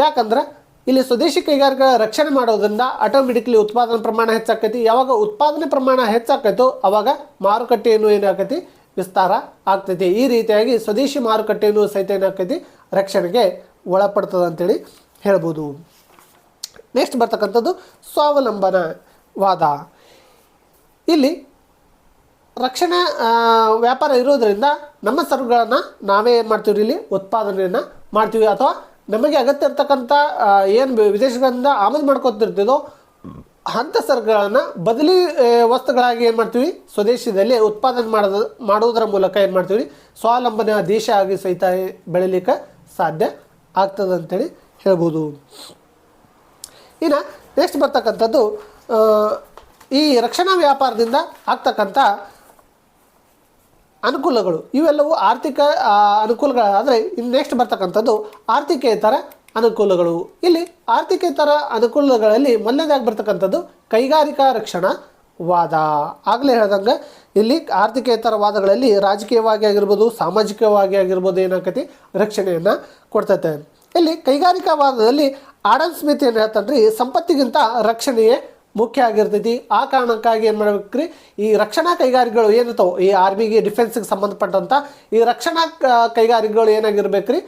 ಯಾಕಂದ್ರೆ ಇಲ್ಲಿ ಸ್ವದೇಶಿ ಕೈಗಾರಿಕೆಗಳ ರಕ್ಷಣೆ ಮಾಡೋದ್ರಿಂದ ಆಟೋಮೆಟಿಕ್ಲಿ ಉತ್ಪಾದನೆ ಪ್ರಮಾಣ ಹೆಚ್ಚಾಕೈತಿ. ಯಾವಾಗ ಉತ್ಪಾದನೆ ಪ್ರಮಾಣ ಹೆಚ್ಚಾಕೈತೋ ಅವಾಗ ಮಾರುಕಟ್ಟೆಯನ್ನು ಏನಾಕೈತಿ, ವಿಸ್ತಾರ ಆಗ್ತೈತಿ. ಈ ರೀತಿಯಾಗಿ ಸ್ವದೇಶಿ ಮಾರುಕಟ್ಟೆಯನ್ನು ಸಹಿತ ಏನಾಕೈತಿ, ರಕ್ಷಣೆಗೆ ಒಳಪಡ್ತದೆ ಅಂತೇಳಿ ಹೇಳ್ಬೋದು. ನೆಕ್ಸ್ಟ್ ಬರ್ತಕ್ಕಂಥದ್ದು ಸ್ವಾವಲಂಬನ ವಾದ. ಇಲ್ಲಿ ರಕ್ಷಣಾ ವ್ಯಾಪಾರ ಇರೋದರಿಂದ ನಮ್ಮ ಸರಕುಗಳನ್ನು ನಾವೇ ಏನು ಮಾಡ್ತೀವಿ, ಇಲ್ಲಿ ಉತ್ಪಾದನೆಯನ್ನು ಮಾಡ್ತೀವಿ. ಅಥವಾ ನಮಗೆ ಅಗತ್ಯ ಇರ್ತಕ್ಕಂಥ ಏನು ವಿದೇಶಗಳಿಂದ ಆಮದು ಮಾಡ್ಕೊತಿರ್ತೀವೋ ಅಂಥ ಸರಕುಗಳನ್ನು ಬದಲಿ ವಸ್ತುಗಳಾಗಿ ಏನು ಮಾಡ್ತೀವಿ, ಸ್ವದೇಶದಲ್ಲಿ ಉತ್ಪಾದನೆ ಮಾಡೋದರ ಮೂಲಕ ಏನು ಮಾಡ್ತೀವಿ, ಸ್ವಾವಲಂಬನ ದೇಶ ಆಗಿ ಸಹಿತ ಬೆಳೀಲಿಕ್ಕೆ ಸಾಧ್ಯ ಆಗ್ತದೆ ಅಂತೇಳಿ ಹೇಳ್ಬೋದು. ಇನ್ನು ನೆಕ್ಸ್ಟ್ ಬರ್ತಕ್ಕಂಥದ್ದು ಈ ರಕ್ಷಣಾ ವ್ಯಾಪಾರದಿಂದ ಆಗ್ತಕ್ಕಂಥ ಅನುಕೂಲಗಳು. ಇವೆಲ್ಲವೂ ಆರ್ಥಿಕ ಅನುಕೂಲಗಳಾದರೆ ಇನ್ನು ನೆಕ್ಸ್ಟ್ ಬರ್ತಕ್ಕಂಥದ್ದು ಆರ್ಥಿಕೇತರ ಅನುಕೂಲಗಳು. ಇಲ್ಲಿ ಆರ್ಥಿಕೇತರ ಅನುಕೂಲಗಳಲ್ಲಿ ಮೊದಲನೇದಾಗಿ ಬರ್ತಕ್ಕಂಥದ್ದು ಕೈಗಾರಿಕಾ ರಕ್ಷಣಾ ವಾದ. ಆಗಲೇ ಹೇಳ್ದಂಗೆ ಇಲ್ಲಿ ಆರ್ಥಿಕೇತರ ವಾದಗಳಲ್ಲಿ ರಾಜಕೀಯವಾಗಿ ಆಗಿರ್ಬೋದು, ಸಾಮಾಜಿಕವಾಗಿ ಆಗಿರ್ಬೋದು ಏನಾಕತಿ ರಕ್ಷಣೆಯನ್ನು ಕೊಡ್ತೈತೆ. ಇಲ್ಲಿ ಕೈಗಾರಿಕಾ ವಾದದಲ್ಲಿ ಆಡಮ್ ಸ್ಮಿತ್ ಏನು ಹೇಳ್ತಾನ್ರಿ, ಸಂಪತ್ತಿಗಿಂತ ರಕ್ಷಣೆಯೇ ಮುಖ್ಯ ಆಗಿರ್ತೈತಿ. ಆ ಕಾರಣಕ್ಕಾಗಿ ಏನು ಮಾಡ್ಬೇಕ್ರಿ, ಈ ರಕ್ಷಣಾ ಕೈಗಾರಿಕೆಗಳು ಏನಿರ್ತಾವೆ, ಈ ಆರ್ಮಿಗೆ ಡಿಫೆನ್ಸ್ಗೆ ಸಂಬಂಧಪಟ್ಟಂಥ ಈ ರಕ್ಷಣಾ ಕೈಗಾರಿಕೆಗಳು ಏನಾಗಿರ್ಬೇಕ್ರಿ,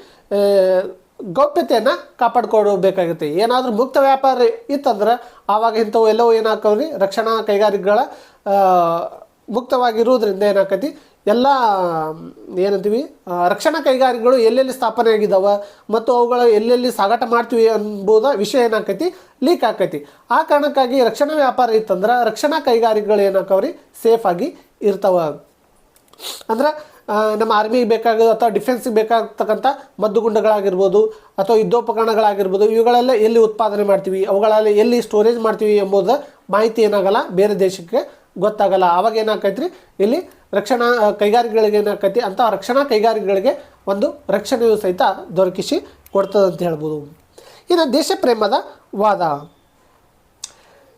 ಗೌಪ್ಯತೆಯನ್ನು ಕಾಪಾಡ್ಕೊಳ್ಬೇಕಾಗುತ್ತೆ. ಏನಾದರೂ ಮುಕ್ತ ವ್ಯಾಪಾರ ಇತ್ತಂದ್ರೆ ಆವಾಗ ಇಂಥವು ಎಲ್ಲವೂ ಏನಾಕವ್ರಿ, ರಕ್ಷಣಾ ಕೈಗಾರಿಕೆಗಳ ಮುಕ್ತವಾಗಿರುವುದರಿಂದ ಏನಾಕತಿ, ಎಲ್ಲ ಏನಂತೀವಿ ರಕ್ಷಣಾ ಕೈಗಾರಿಕೆಗಳು ಎಲ್ಲೆಲ್ಲಿ ಸ್ಥಾಪನೆ ಆಗಿದ್ದಾವೆ ಮತ್ತು ಅವುಗಳ ಎಲ್ಲೆಲ್ಲಿ ಸಾಗಾಟ ಮಾಡ್ತೀವಿ ಎಂಬುದ ವಿಷಯ ಏನಾಕೈತಿ, ಲೀಕ್ ಆಕೈತಿ. ಆ ಕಾರಣಕ್ಕಾಗಿ ರಕ್ಷಣಾ ವ್ಯಾಪಾರ ಇತ್ತಂದ್ರೆ ರಕ್ಷಣಾ ಕೈಗಾರಿಕೆಗಳು ಏನಾಕವ್ರಿ, ಸೇಫಾಗಿ ಇರ್ತಾವೆ. ಅಂದ್ರೆ ನಮ್ಮ ಆರ್ಮಿಗೆ ಬೇಕಾಗೋದು ಅಥವಾ ಡಿಫೆನ್ಸಿಗೆ ಬೇಕಾಗ್ತಕ್ಕಂಥ ಮದ್ದುಗುಂಡಗಳಾಗಿರ್ಬೋದು ಅಥವಾ ಯುದ್ಧೋಪಕರಣಗಳಾಗಿರ್ಬೋದು, ಇವುಗಳೆಲ್ಲ ಎಲ್ಲಿ ಉತ್ಪಾದನೆ ಮಾಡ್ತೀವಿ, ಅವುಗಳಲ್ಲಿ ಎಲ್ಲಿ ಸ್ಟೋರೇಜ್ ಮಾಡ್ತೀವಿ ಎಂಬುದು ಮಾಹಿತಿ ಏನಾಗಲ್ಲ, ಬೇರೆ ದೇಶಕ್ಕೆ ಗೊತ್ತಾಗಲ್ಲ. ಆವಾಗ ಏನಾಕೈತ್ರಿ, ಇಲ್ಲಿ ರಕ್ಷಣಾ ಕೈಗಾರಿಕೆಗಳಿಗೆ ಏನಾಕೈತಿ, ಅಂಥ ರಕ್ಷಣಾ ಕೈಗಾರಿಕೆಗಳಿಗೆ ಒಂದು ರಕ್ಷಣೆಯು ಸಹಿತ ದೊರಕಿಸಿ ಕೊಡ್ತದೆ ಅಂತ ಹೇಳ್ಬೋದು. ಇನ್ನು ದೇಶ ಪ್ರೇಮದ ವಾದ.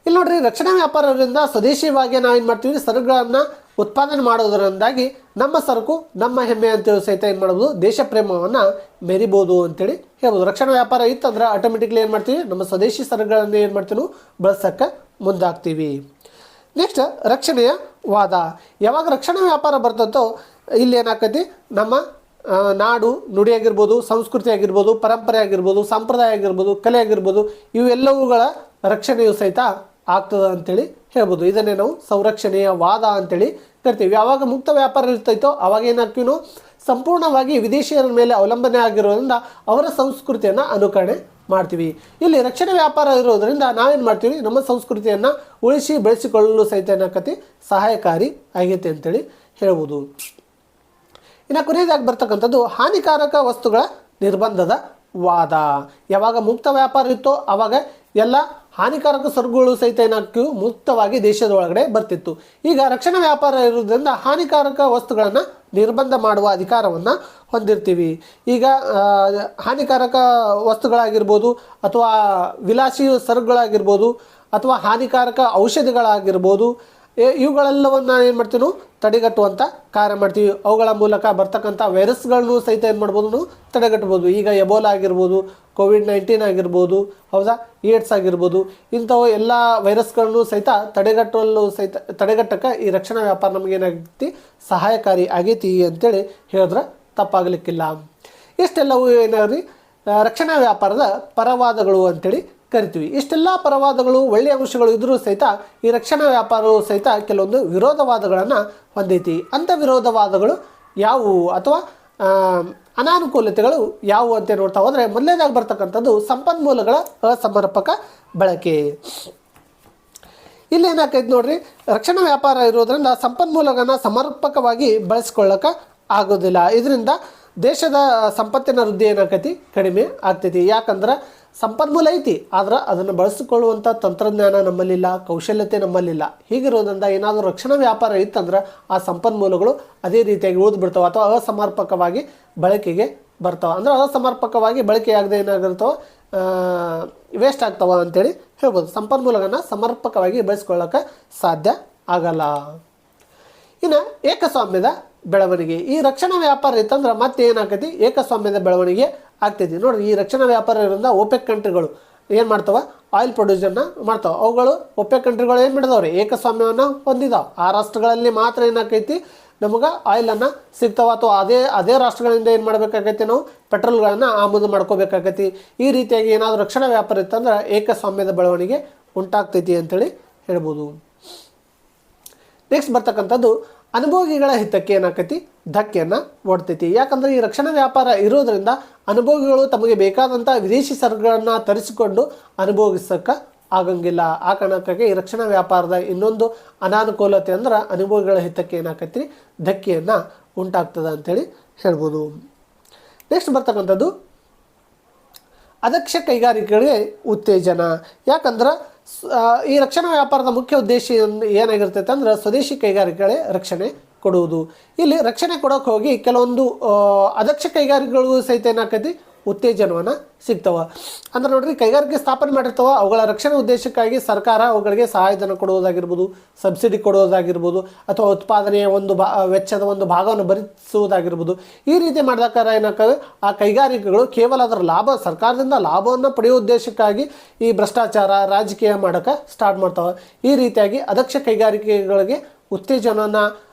ಇಲ್ಲಿ ನೋಡ್ರಿ, ರಕ್ಷಣಾ ವ್ಯಾಪಾರದಿಂದ ಸ್ವದೇಶಿಯಾಗಿ ನಾವೇನು ಮಾಡ್ತೀವಿ, ಸರಕುಗಳನ್ನು ಉತ್ಪಾದನೆ ಮಾಡೋದರಿಂದಾಗಿ ನಮ್ಮ ಸರಕು ನಮ್ಮ ಹೆಮ್ಮೆ ಅಂತೇಳಿ ಸಹಿತ ಏನು ಮಾಡ್ಬೋದು, ದೇಶ ಪ್ರೇಮವನ್ನು ಮೆರಿಬೋದು ಅಂತೇಳಿ ಹೇಳ್ಬೋದು. ರಕ್ಷಣಾ ವ್ಯಾಪಾರ ಇತ್ತಂದ್ರೆ ಆಟೋಮೆಟಿಕ್ಲಿ ಏನು ಮಾಡ್ತೀವಿ, ನಮ್ಮ ಸ್ವದೇಶಿ ಸರಕುಗಳನ್ನು ಏನು ಮಾಡ್ತೀವಿ, ಬಳಸೋಕ್ಕೆ ಮುಂದಾಗ್ತೀವಿ. ನೆಕ್ಸ್ಟ್ ರಕ್ಷಣೆಯ ವಾದ. ಯಾವಾಗ ರಕ್ಷಣಾ ವ್ಯಾಪಾರ ಬರ್ತದೋ ಇಲ್ಲಿ ಏನಾಕೈತಿ, ನಮ್ಮ ನಾಡು ನುಡಿ ಆಗಿರ್ಬೋದು, ಸಂಸ್ಕೃತಿ ಆಗಿರ್ಬೋದು, ಪರಂಪರೆ ಆಗಿರ್ಬೋದು, ಸಂಪ್ರದಾಯ ಆಗಿರ್ಬೋದು, ಕಲೆ ಆಗಿರ್ಬೋದು, ಇವೆಲ್ಲವುಗಳ ರಕ್ಷಣೆಯು ಸಹಿತ ಆಗ್ತದೆ ಅಂಥೇಳಿ ಹೇಳ್ಬೋದು. ಇದನ್ನೇ ನಾವು ಸಂರಕ್ಷಣೆಯ ವಾದ ಅಂಥೇಳಿ ಕರಿತೀವಿ. ಯಾವಾಗ ಮುಕ್ತ ವ್ಯಾಪಾರ ಇರ್ತೈತೋ ಅವಾಗ ಏನಾಗ್ತೀವಿ, ನಾವು ಸಂಪೂರ್ಣವಾಗಿ ವಿದೇಶಿಯರ ಮೇಲೆ ಅವಲಂಬನೆ ಆಗಿರೋದ್ರಿಂದ ಅವರ ಸಂಸ್ಕೃತಿಯನ್ನು ಅನುಕರಣೆ ಮಾಡ್ತೀವಿ. ಇಲ್ಲಿ ರಕ್ಷಣಾ ವ್ಯಾಪಾರ ಇರೋದರಿಂದ ನಾವೇನು ಮಾಡ್ತೀವಿ, ನಮ್ಮ ಸಂಸ್ಕೃತಿಯನ್ನು ಉಳಿಸಿ ಬೆಳೆಸಿಕೊಳ್ಳಲು ಸಹಿತ ಏನಾಕತಿ ಸಹಾಯಕಾರಿ ಆಗೈತೆ ಅಂತೇಳಿ ಹೇಳ್ಬೋದು. ಇನ್ನು ಕೊನೆಯದಾಗಿ ಬರ್ತಕ್ಕಂಥದ್ದು ಹಾನಿಕಾರಕ ವಸ್ತುಗಳ ನಿರ್ಬಂಧದ ವಾದ. ಯಾವಾಗ ಮುಕ್ತ ವ್ಯಾಪಾರ ಇತ್ತೋ ಆವಾಗ ಎಲ್ಲ ಹಾನಿಕಾರಕ ಸರಕುಗಳು ಸಹಿತ ಏನಾಗ್ತೀವಿ, ಮುಕ್ತವಾಗಿ ದೇಶದ ಒಳಗಡೆ ಬರ್ತಿತ್ತು. ಈಗ ರಕ್ಷಣಾ ವ್ಯಾಪಾರ ಇರೋದ್ರಿಂದ ಹಾನಿಕಾರಕ ವಸ್ತುಗಳನ್ನು ನಿರ್ಬಂಧ ಮಾಡುವ ಅಧಿಕಾರವನ್ನು ಹೊಂದಿರ್ತೀವಿ. ಈಗ ಹಾನಿಕಾರಕ ವಸ್ತುಗಳಾಗಿರ್ಬೋದು ಅಥವಾ ವಿಲಾಸಿ ಸರಕುಗಳಾಗಿರ್ಬೋದು ಅಥವಾ ಹಾನಿಕಾರಕ ಔಷಧಿಗಳಾಗಿರ್ಬೋದು, ಇವುಗಳೆಲ್ಲವನ್ನು ಏನು ಮಾಡ್ತೀವಿ, ನಾವು ತಡೆಗಟ್ಟುವಂಥ ಕಾರ್ಯ ಮಾಡ್ತೀವಿ. ಅವುಗಳ ಮೂಲಕ ಬರ್ತಕ್ಕಂಥ ವೈರಸ್ಗಳನ್ನು ಸಹಿತ ಏನು ಮಾಡ್ಬೋದು, ನಾವು ತಡೆಗಟ್ಬೋದು. ಈಗ ಎಬೋಲಾ ಆಗಿರ್ಬೋದು, ಕೋವಿಡ್-19 ಆಗಿರ್ಬೋದು, ಹೌದಾ, ಏಡ್ಸ್ ಆಗಿರ್ಬೋದು, ಇಂಥವು ಎಲ್ಲ ವೈರಸ್ಗಳನ್ನು ಸಹಿತ ತಡೆಗಟ್ಟಕ್ಕೆ ಈ ರಕ್ಷಣಾ ವ್ಯಾಪಾರ ನಮಗೇನಾಗೈತಿ, ಸಹಾಯಕಾರಿ ಆಗೈತಿ ಅಂತೇಳಿ ಹೇಳಿದ್ರೆ ತಪ್ಪಾಗಲಿಕ್ಕಿಲ್ಲ. ಇಷ್ಟೆಲ್ಲವೂ ಏನಾಗ್ರಿ ರಕ್ಷಣಾ ವ್ಯಾಪಾರದ ಪರವಾದಗಳು ಅಂತೇಳಿ ಕರಿತೀವಿ. ಇಷ್ಟೆಲ್ಲ ಪರವಾದಗಳು ಒಳ್ಳೆಯ ಅಂಶಗಳು ಇದ್ದರೂ ಸಹಿತ ಈ ರಕ್ಷಣಾ ವ್ಯಾಪಾರವು ಸಹಿತ ಕೆಲವೊಂದು ವಿರೋಧವಾದಗಳನ್ನು ಹೊಂದೈತಿ. ಅಂಥ ವಿರೋಧವಾದಗಳು ಯಾವುವು ಅಥವಾ ಅನಾನುಕೂಲತೆಗಳು ಯಾವುವು ಅಂತ ನೋಡ್ತಾ ಹೋದರೆ ಮೊದಲನೇದಾಗಿ ಬರ್ತಕ್ಕಂಥದ್ದು ಸಂಪನ್ಮೂಲಗಳ ಅಸಮರ್ಪಕ ಬಳಕೆ. ಇಲ್ಲಿ ಏನಾಕೈತೆ ನೋಡ್ರಿ, ರಕ್ಷಣಾ ವ್ಯಾಪಾರ ಇರೋದ್ರಿಂದ ಸಂಪನ್ಮೂಲಗಳನ್ನ ಸಮರ್ಪಕವಾಗಿ ಬಳಸ್ಕೊಳ್ಳೋಕೆ ಆಗೋದಿಲ್ಲ. ಇದರಿಂದ ದೇಶದ ಸಂಪತ್ತಿನ ವೃದ್ಧಿ ಏನಾಕೈತಿ, ಕಡಿಮೆ ಆಗ್ತೈತಿ. ಯಾಕಂದ್ರೆ ಸಂಪನ್ಮೂಲ ಐತಿ, ಆದ್ರೆ ಅದನ್ನು ಬಳಸಿಕೊಳ್ಳುವಂಥ ತಂತ್ರಜ್ಞಾನ ನಮ್ಮಲ್ಲಿಲ್ಲ, ಕೌಶಲ್ಯತೆ ನಮ್ಮಲ್ಲಿಲ್ಲ. ಹೀಗಿರೋದ್ರಿಂದ ಏನಾದರೂ ರಕ್ಷಣಾ ವ್ಯಾಪಾರ ಇತ್ತಂದ್ರೆ ಆ ಸಂಪನ್ಮೂಲಗಳು ಅದೇ ರೀತಿಯಾಗಿ ಉಳಿದು ಬಿಡ್ತಾವೆ ಅಥವಾ ಅಸಮರ್ಪಕವಾಗಿ ಬಳಕೆಗೆ ಬರ್ತಾವೆ. ಅಂದರೆ ಅಸಮರ್ಪಕವಾಗಿ ಬಳಕೆಯಾಗದೆ ಏನಾಗಿರ್ತಾವೆ, ವೇಸ್ಟ್ ಆಗ್ತಾವ ಅಂತೇಳಿ ಹೇಳ್ಬೋದು. ಸಂಪನ್ಮೂಲಗಳನ್ನ ಸಮರ್ಪಕವಾಗಿ ಬಳಸ್ಕೊಳ್ಳೋಕೆ ಸಾಧ್ಯ ಆಗಲ್ಲ. ಇನ್ನು ಏಕಸ್ವಾಮ್ಯದ ಬೆಳವಣಿಗೆ. ಈ ರಕ್ಷಣಾ ವ್ಯಾಪಾರ ಇತ್ತಂದ್ರೆ ಮತ್ತೆ ಏನಾಗ್ತೈತಿ, ಏಕಸ್ವಾಮ್ಯದ ಬೆಳವಣಿಗೆ ಆಗ್ತೈತಿ. ನೋಡ್ರಿ, ಈ ರಕ್ಷಣಾ ವ್ಯಾಪಾರ ಇರೋದ್ರಿಂದ ಒಪೆಕ್ ಕಂಟ್ರಿಗಳು ಏನು ಮಾಡ್ತಾವ, ಆಯಿಲ್ ಪ್ರೊಡ್ಯೂಸರ್ನ ಮಾಡ್ತಾವೆ. ಅವುಗಳು ಒಪೆಕ್ ಕಂಟ್ರಿಗಳು ಏನು ಮಾಡಿದವ್ರಿ, ಏಕಸ್ವಾಮ್ಯವನ್ನು ಹೊಂದಿದಾವೆ. ಆ ರಾಷ್ಟ್ರಗಳಲ್ಲಿ ಮಾತ್ರ ಏನಾಕೈತಿ, ನಮಗೆ ಆಯಿಲನ್ನು ಸಿಗ್ತಾವ. ಅಥವಾ ಅದೇ ರಾಷ್ಟ್ರಗಳಿಂದ ಏನು ಮಾಡಬೇಕಾಗೈತಿ, ನಾವು ಪೆಟ್ರೋಲ್ಗಳನ್ನು ಆಮದು ಮಾಡ್ಕೋಬೇಕಾಗೈತಿ. ಈ ರೀತಿಯಾಗಿ ಏನಾದರೂ ರಕ್ಷಣಾ ವ್ಯಾಪಾರ ಇತ್ತಂದ್ರೆ ಏಕಸ್ವಾಮ್ಯದ ಬೆಳವಣಿಗೆ ಉಂಟಾಗ್ತೈತಿ ಅಂತೇಳಿ ಹೇಳ್ಬೋದು. ನೆಕ್ಸ್ಟ್ ಬರ್ತಕ್ಕಂಥದ್ದು ಅನುಭೋಗಿಗಳ ಹಿತಕ್ಕೆ ಏನಾಕೈತಿ, ಧಕ್ಕೆಯನ್ನು ಒಡ್ತೈತಿ. ಯಾಕಂದರೆ ಈ ರಕ್ಷಣಾ ವ್ಯಾಪಾರ ಇರೋದರಿಂದ ಅನುಭೋಗಿಗಳು ತಮಗೆ ಬೇಕಾದಂಥ ವಿದೇಶಿ ಸರಕುಗಳನ್ನು ತರಿಸಿಕೊಂಡು ಅನುಭೋಗಿಸೋಕೆ ಆಗಂಗಿಲ್ಲ. ಆ ಕಾರಣಕ್ಕಾಗಿ ಈ ರಕ್ಷಣಾ ವ್ಯಾಪಾರದ ಇನ್ನೊಂದು ಅನಾನುಕೂಲತೆ ಅಂದ್ರೆ ಅನುಭೋಗಿಗಳ ಹಿತಕ್ಕೆ ಏನಾಕೈತಿ, ಧಕ್ಕೆಯನ್ನು ಉಂಟಾಗ್ತದೆ ಅಂಥೇಳಿ ಹೇಳ್ಬೋದು. ನೆಕ್ಸ್ಟ್ ಬರ್ತಕ್ಕಂಥದ್ದು ಅದಕ್ಷ ಕೈಗಾರಿಕೆಗಳಿಗೆ ಉತ್ತೇಜನ. ಯಾಕಂದ್ರೆ ಈ ರಕ್ಷಣಾ ವ್ಯಾಪಾರದ ಮುಖ್ಯ ಉದ್ದೇಶ ಏನಾಗಿರ್ತೈತೆ ಅಂದ್ರೆ ಸ್ವದೇಶಿ ಕೈಗಾರಿಕೆಗಳೇ ರಕ್ಷಣೆ ಕೊಡುವುದು. ಇಲ್ಲಿ ರಕ್ಷಣೆ ಕೊಡೋಕೆ ಹೋಗಿ ಕೆಲವೊಂದು ಅದಕ್ಷ ಕೈಗಾರಿಕೆಗಳಿಗೂ ಸಹಿತ ಏನಾಕೈತಿ, ಉತ್ತೇಜನವನ್ನು ಸಿಗ್ತವೆ. ಅಂದ್ರೆ ನೋಡ್ರಿ, ಕೈಗಾರಿಕೆ ಸ್ಥಾಪನೆ ಮಾಡಿರ್ತಾವೆ, ಅವುಗಳ ರಕ್ಷಣೆ ಉದ್ದೇಶಕ್ಕಾಗಿ ಸರ್ಕಾರ ಅವುಗಳಿಗೆ ಸಹಾಯಧನ ಕೊಡುವುದಾಗಿರ್ಬೋದು, ಸಬ್ಸಿಡಿ ಕೊಡುವುದಾಗಿರ್ಬೋದು, ಅಥವಾ ಉತ್ಪಾದನೆಯ ವೆಚ್ಚದ ಒಂದು ಭಾಗವನ್ನು ಭರಿಸುವುದಾಗಿರ್ಬೋದು. ಈ ರೀತಿ ಮಾಡಿದಾಗ ಏನಾಗ್ತದೆ, ಆ ಕೈಗಾರಿಕೆಗಳು ಕೇವಲ ಅದರ ಸರ್ಕಾರದಿಂದ ಲಾಭವನ್ನು ಪಡೆಯುವ ಉದ್ದೇಶಕ್ಕಾಗಿ ಈ ಭ್ರಷ್ಟಾಚಾರ ರಾಜಕೀಯ ಮಾಡೋಕ್ಕೆ ಸ್ಟಾರ್ಟ್ ಮಾಡ್ತಾವೆ. ಈ ರೀತಿಯಾಗಿ ಅದಕ್ಷ ಕೈಗಾರಿಕೆಗಳಿಗೆ ಉತ್ತೇಜನವನ್ನು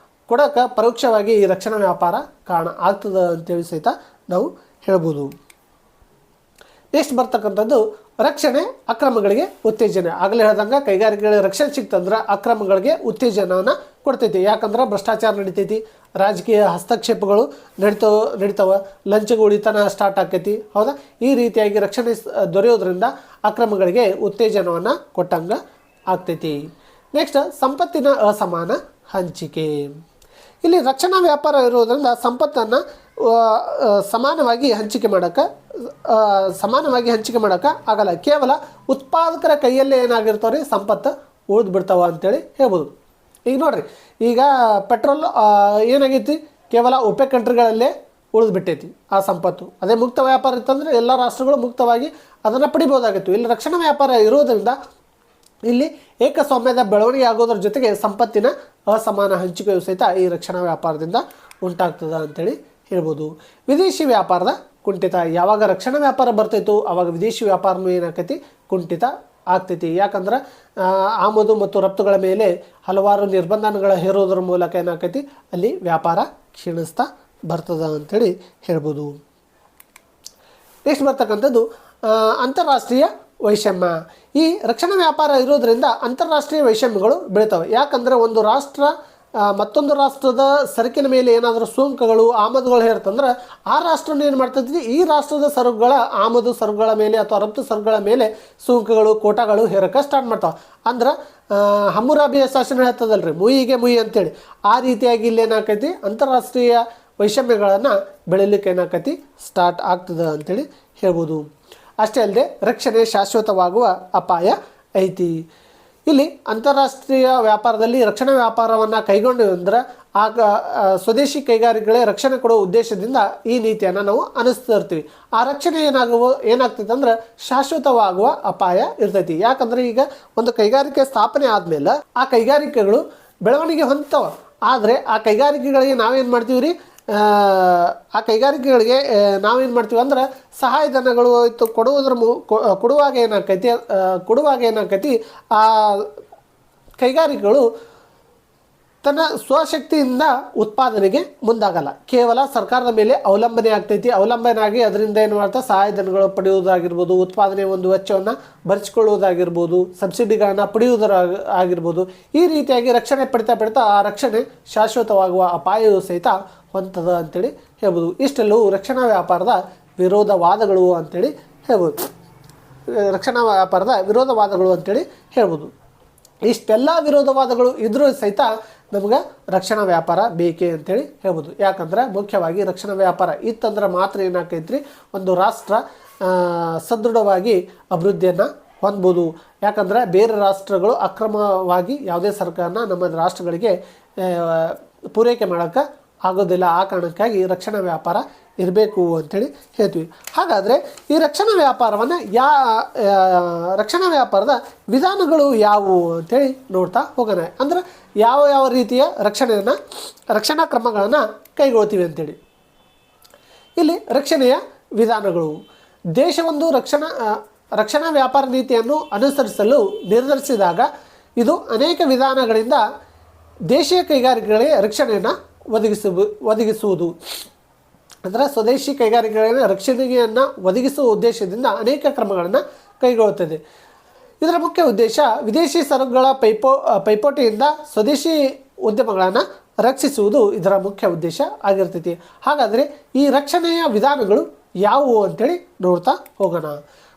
ಕೊಡೋಕೆ ಪರೋಕ್ಷವಾಗಿ ಈ ರಕ್ಷಣಾ ವ್ಯಾಪಾರ ಕಾರಣ ಆಗ್ತದೆ ಅಂತೇಳಿ ಸಹಿತ ನಾವು ಹೇಳ್ಬೋದು. ನೆಕ್ಸ್ಟ್ ಬರ್ತಕ್ಕಂಥದ್ದು ರಕ್ಷಣೆ ಅಕ್ರಮಗಳಿಗೆ ಉತ್ತೇಜನ. ಆಗಲೇ ಹೇಳ್ದಂಗೆ ಕೈಗಾರಿಕೆಗಳಿಗೆ ರಕ್ಷಣೆ ಸಿಕ್ತಂದ್ರೆ ಅಕ್ರಮಗಳಿಗೆ ಉತ್ತೇಜನವನ್ನು ಕೊಡ್ತೈತಿ. ಯಾಕಂದ್ರೆ ಭ್ರಷ್ಟಾಚಾರ ನಡಿತೈತಿ, ರಾಜಕೀಯ ಹಸ್ತಕ್ಷೇಪಗಳು ನಡೀತಾವೆ, ಲಂಚಗ ಉಳಿತನ ಸ್ಟಾರ್ಟ್ ಆಕೈತಿ. ಹೌದಾ, ಈ ರೀತಿಯಾಗಿ ರಕ್ಷಣೆ ದೊರೆಯೋದ್ರಿಂದ ಅಕ್ರಮಗಳಿಗೆ ಉತ್ತೇಜನವನ್ನು ಕೊಟ್ಟಂಗೆ ಆಗ್ತೈತಿ. ನೆಕ್ಸ್ಟ್ ಸಂಪತ್ತಿನ ಅಸಮಾನ ಹಂಚಿಕೆ. ಇಲ್ಲಿ ರಕ್ಷಣಾ ವ್ಯಾಪಾರ ಇರೋದ್ರಿಂದ ಸಂಪತ್ತನ್ನು ಸಮಾನವಾಗಿ ಹಂಚಿಕೆ ಮಾಡೋಕ್ಕೆ ಆಗಲ್ಲ. ಕೇವಲ ಉತ್ಪಾದಕರ ಕೈಯಲ್ಲೇ ಏನಾಗಿರ್ತಾವ್ರಿ, ಸಂಪತ್ತು ಉಳಿದು ಬಿಡ್ತಾವ ಅಂತೇಳಿ ಹೇಳ್ಬೋದು. ಈಗ ನೋಡ್ರಿ, ಈಗ ಪೆಟ್ರೋಲ್ ಏನಾಗೈತಿ, ಕೇವಲ ಒಪೆಕ್ ಕಂಟ್ರಿಗಳಲ್ಲೇ ಉಳಿದು ಬಿಟ್ಟೈತಿ ಆ ಸಂಪತ್ತು. ಅದೇ ಮುಕ್ತ ವ್ಯಾಪಾರ ಇತ್ತಂದರೆ ಎಲ್ಲ ರಾಷ್ಟ್ರಗಳು ಮುಕ್ತವಾಗಿ ಅದನ್ನು ಪಡಿಬೋದಾಗಿತ್ತು. ಇಲ್ಲಿ ರಕ್ಷಣಾ ವ್ಯಾಪಾರ ಇರೋದರಿಂದ ಇಲ್ಲಿ ಏಕಸ್ವಾಮ್ಯದ ಬೆಳವಣಿಗೆ ಆಗೋದ್ರ ಜೊತೆಗೆ ಸಂಪತ್ತಿನ ಅಸಮಾನ ಹಂಚಿಕೆಯು ಸಹಿತ ಈ ರಕ್ಷಣಾ ವ್ಯಾಪಾರದಿಂದ ಉಂಟಾಗ್ತದೆ ಅಂತೇಳಿ ಹೇಳ್ಬೋದು. ವಿದೇಶಿ ವ್ಯಾಪಾರದ ಕುಂಠಿತ. ಯಾವಾಗ ರಕ್ಷಣಾ ವ್ಯಾಪಾರ ಬರ್ತೈತೋ ಆವಾಗ ವಿದೇಶಿ ವ್ಯಾಪಾರನೂ ಏನಾಕೈತಿ, ಕುಂಠಿತ ಆಗ್ತೈತಿ. ಯಾಕಂದ್ರೆ ಆಮದು ಮತ್ತು ರಫ್ತುಗಳ ಮೇಲೆ ಹಲವಾರು ನಿರ್ಬಂಧಗಳ ಹೇರೋದ್ರ ಮೂಲಕ ಏನಾಕೈತಿ, ಅಲ್ಲಿ ವ್ಯಾಪಾರ ಕ್ಷೀಣಿಸ್ತಾ ಬರ್ತದೆ ಅಂಥೇಳಿ ಹೇಳ್ಬೋದು. ನೆಕ್ಸ್ಟ್ ಬರ್ತಕ್ಕಂಥದ್ದು ಅಂತಾರಾಷ್ಟ್ರೀಯ ವೈಷಮ್ಯ. ಈ ರಕ್ಷಣಾ ವ್ಯಾಪಾರ ಇರೋದರಿಂದ ಅಂತಾರಾಷ್ಟ್ರೀಯ ವೈಷಮ್ಯಗಳು ಬೆಳಿತವೆ. ಯಾಕಂದರೆ ಒಂದು ರಾಷ್ಟ್ರ ಮತ್ತೊಂದು ರಾಷ್ಟ್ರದ ಸರಕಿನ ಮೇಲೆ ಏನಾದರೂ ಸುಂಕಗಳು ಆಮದುಗಳು ಹೇರ್ತಂದ್ರೆ ಆ ರಾಷ್ಟ್ರನ ಏನು ಮಾಡ್ತೈತಿ, ಈ ರಾಷ್ಟ್ರದ ಸರಕುಗಳ ಆಮದು ಸರಕುಗಳ ಮೇಲೆ ಅಥವಾ ರಫ್ತು ಸರಕುಗಳ ಮೇಲೆ ಸುಂಕಗಳು ಕೋಟಾಗಳು ಹೇರಕ್ಕೆ ಸ್ಟಾರ್ಟ್ ಮಾಡ್ತಾವೆ. ಅಂದ್ರೆ ಹಮ್ಮುರಾಬಿ ಶಾಸನ ಹೇಳ್ತದಲ್ರಿ, ಮುಯಿಗೆ ಮುಯಿ ಅಂತೇಳಿ. ಆ ರೀತಿಯಾಗಿ ಇಲ್ಲಿ ಏನಾಕೈತಿ, ಅಂತಾರಾಷ್ಟ್ರೀಯ ವೈಷಮ್ಯಗಳನ್ನು ಬೆಳೀಲಿಕ್ಕೆ ಏನಾಕೈತಿ, ಸ್ಟಾರ್ಟ್ ಆಗ್ತದೆ ಅಂಥೇಳಿ ಹೇಳ್ಬೋದು. ಅಷ್ಟೇ ಅಲ್ಲದೆ ರಕ್ಷಣೆ ಶಾಶ್ವತವಾಗುವ ಅಪಾಯ ಐತಿ. ಇಲ್ಲಿ ಅಂತಾರಾಷ್ಟ್ರೀಯ ವ್ಯಾಪಾರದಲ್ಲಿ ರಕ್ಷಣಾ ವ್ಯಾಪಾರವನ್ನು ಕೈಗೊಂಡು ಅಂದ್ರೆ ಆಗ ಸ್ವದೇಶಿ ಕೈಗಾರಿಕೆಗಳೇ ರಕ್ಷಣೆ ಕೊಡೋ ಉದ್ದೇಶದಿಂದ ಈ ನೀತಿಯನ್ನು ನಾವು ಅನುಸರಿಸ್ತೀವಿ. ಆ ರಕ್ಷಣೆ ಏನಾಗ್ತೈತೆ ಅಂದ್ರೆ ಶಾಶ್ವತವಾಗುವ ಅಪಾಯ ಇರ್ತೈತಿ. ಯಾಕಂದರೆ ಈಗ ಒಂದು ಕೈಗಾರಿಕೆ ಸ್ಥಾಪನೆ ಆದಮೇಲೆ ಆ ಕೈಗಾರಿಕೆಗಳು ಬೆಳವಣಿಗೆ ಹೊಂದ್ತಾವೆ. ಆದರೆ ಆ ಕೈಗಾರಿಕೆಗಳಿಗೆ ನಾವೇನು ಮಾಡ್ತೀವಿ ರೀ, ಆ ಕೈಗಾರಿಕೆಗಳಿಗೆ ನಾವೇನು ಮಾಡ್ತೀವಿ ಅಂದ್ರೆ ಸಹಾಯಧನಗಳು ಕೊಡುವಾಗ ಏನಾಕೈತಿ ಆ ಕೈಗಾರಿಕೆಗಳು ತನ್ನ ಸ್ವಶಕ್ತಿಯಿಂದ ಉತ್ಪಾದನೆಗೆ ಮುಂದಾಗಲ್ಲ, ಕೇವಲ ಸರ್ಕಾರದ ಮೇಲೆ ಅವಲಂಬನೆ ಆಗ್ತೈತಿ. ಅವಲಂಬನೆ ಆಗಿ ಅದರಿಂದ ಏನು ಮಾಡ್ತಾ ಸಹಾಯಧನಗಳು ಪಡೆಯುವುದಾಗಿರ್ಬೋದು, ಉತ್ಪಾದನೆ ಒಂದು ವೆಚ್ಚವನ್ನು ಭರಿಸಿಕೊಳ್ಳುವುದಾಗಿರ್ಬೋದು, ಸಬ್ಸಿಡಿಗಳನ್ನು ಆಗಿರ್ಬೋದು. ಈ ರೀತಿಯಾಗಿ ರಕ್ಷಣೆ ಪಡಿತಾ ಆ ರಕ್ಷಣೆ ಶಾಶ್ವತವಾಗುವ ಅಪಾಯವೂ ಸಹಿತ ಹೊಂದದ ಅಂತೇಳಿ ಹೇಳ್ಬೋದು. ಇಷ್ಟೆಲ್ಲವೂ ರಕ್ಷಣಾ ವ್ಯಾಪಾರದ ವಿರೋಧವಾದಗಳು ಅಂತೇಳಿ ಹೇಳ್ಬೋದು. ರಕ್ಷಣಾ ವ್ಯಾಪಾರದ ವಿರೋಧವಾದಗಳು ಅಂತೇಳಿ ಹೇಳ್ಬೋದು. ಇಷ್ಟೆಲ್ಲ ವಿರೋಧವಾದಗಳು ಇದ್ರೂ ಸಹಿತ ನಮ್ಗೆ ರಕ್ಷಣಾ ವ್ಯಾಪಾರ ಬೇಕೇ ಅಂತೇಳಿ ಹೇಳ್ಬೋದು. ಯಾಕಂದ್ರೆ ಮುಖ್ಯವಾಗಿ ರಕ್ಷಣಾ ವ್ಯಾಪಾರ ಇತ್ತಂದ್ರೆ ಮಾತ್ರ ಏನಾಕೈತ್ರಿ, ಒಂದು ರಾಷ್ಟ್ರ ಸದೃಢವಾಗಿ ಅಭಿವೃದ್ಧಿಯನ್ನು ಹೊಂದ್ಬೋದು. ಯಾಕಂದರೆ ಬೇರೆ ರಾಷ್ಟ್ರಗಳು ಅಕ್ರಮವಾಗಿ ಯಾವುದೇ ಸರ್ಕಾರನ ನಮ್ಮ ರಾಷ್ಟ್ರಗಳಿಗೆ ಪೂರೈಕೆ ಮಾಡೋಕ್ಕೆ ಆಗೋದಿಲ್ಲ. ಆ ಕಾರಣಕ್ಕಾಗಿ ರಕ್ಷಣಾ ವ್ಯಾಪಾರ ಇರಬೇಕು ಅಂಥೇಳಿ ಹೇಳ್ತೀವಿ. ಹಾಗಾದರೆ ಈ ರಕ್ಷಣಾ ವ್ಯಾಪಾರವನ್ನು ರಕ್ಷಣಾ ವ್ಯಾಪಾರದ ವಿಧಾನಗಳು ಯಾವುವು ಅಂಥೇಳಿ ನೋಡ್ತಾ ಹೋಗೋಣ. ಅಂದರೆ ಯಾವ ರೀತಿಯ ರಕ್ಷಣಾ ಕ್ರಮಗಳನ್ನು ಕೈಗೊಳ್ತೀವಿ ಅಂಥೇಳಿ. ಇಲ್ಲಿ ರಕ್ಷಣೆಯ ವಿಧಾನಗಳು. ದೇಶವೊಂದು ರಕ್ಷಣಾ ವ್ಯಾಪಾರ ನೀತಿಯನ್ನು ಅನುಸರಿಸಲು ನಿರ್ಧರಿಸಿದಾಗ ಇದು ಅನೇಕ ವಿಧಾನಗಳಿಂದ ದೇಶೀಯ ಕೈಗಾರಿಕೆಗಳಿಗೆ ರಕ್ಷಣೆಯನ್ನು ಒದಗಿಸುವುದು. ಅಂದರೆ ಸ್ವದೇಶಿ ಕೈಗಾರಿಕೆಗಳ ರಕ್ಷಣೆಯನ್ನು ಒದಗಿಸುವ ಉದ್ದೇಶದಿಂದ ಅನೇಕ ಕ್ರಮಗಳನ್ನು ಕೈಗೊಳ್ಳುತ್ತದೆ. ಇದರ ಮುಖ್ಯ ಉದ್ದೇಶ ವಿದೇಶಿ ಸರಕುಗಳ ಪೈಪೋಟಿಯಿಂದ ಸ್ವದೇಶಿ ಉದ್ಯಮಗಳನ್ನು ರಕ್ಷಿಸುವುದು ಇದರ ಮುಖ್ಯ ಉದ್ದೇಶ ಆಗಿರ್ತೈತಿ. ಹಾಗಾದರೆ ಈ ರಕ್ಷಣೆಯ ವಿಧಾನಗಳು ಯಾವುವು ಅಂತೇಳಿ ನೋಡ್ತಾ ಹೋಗೋಣ.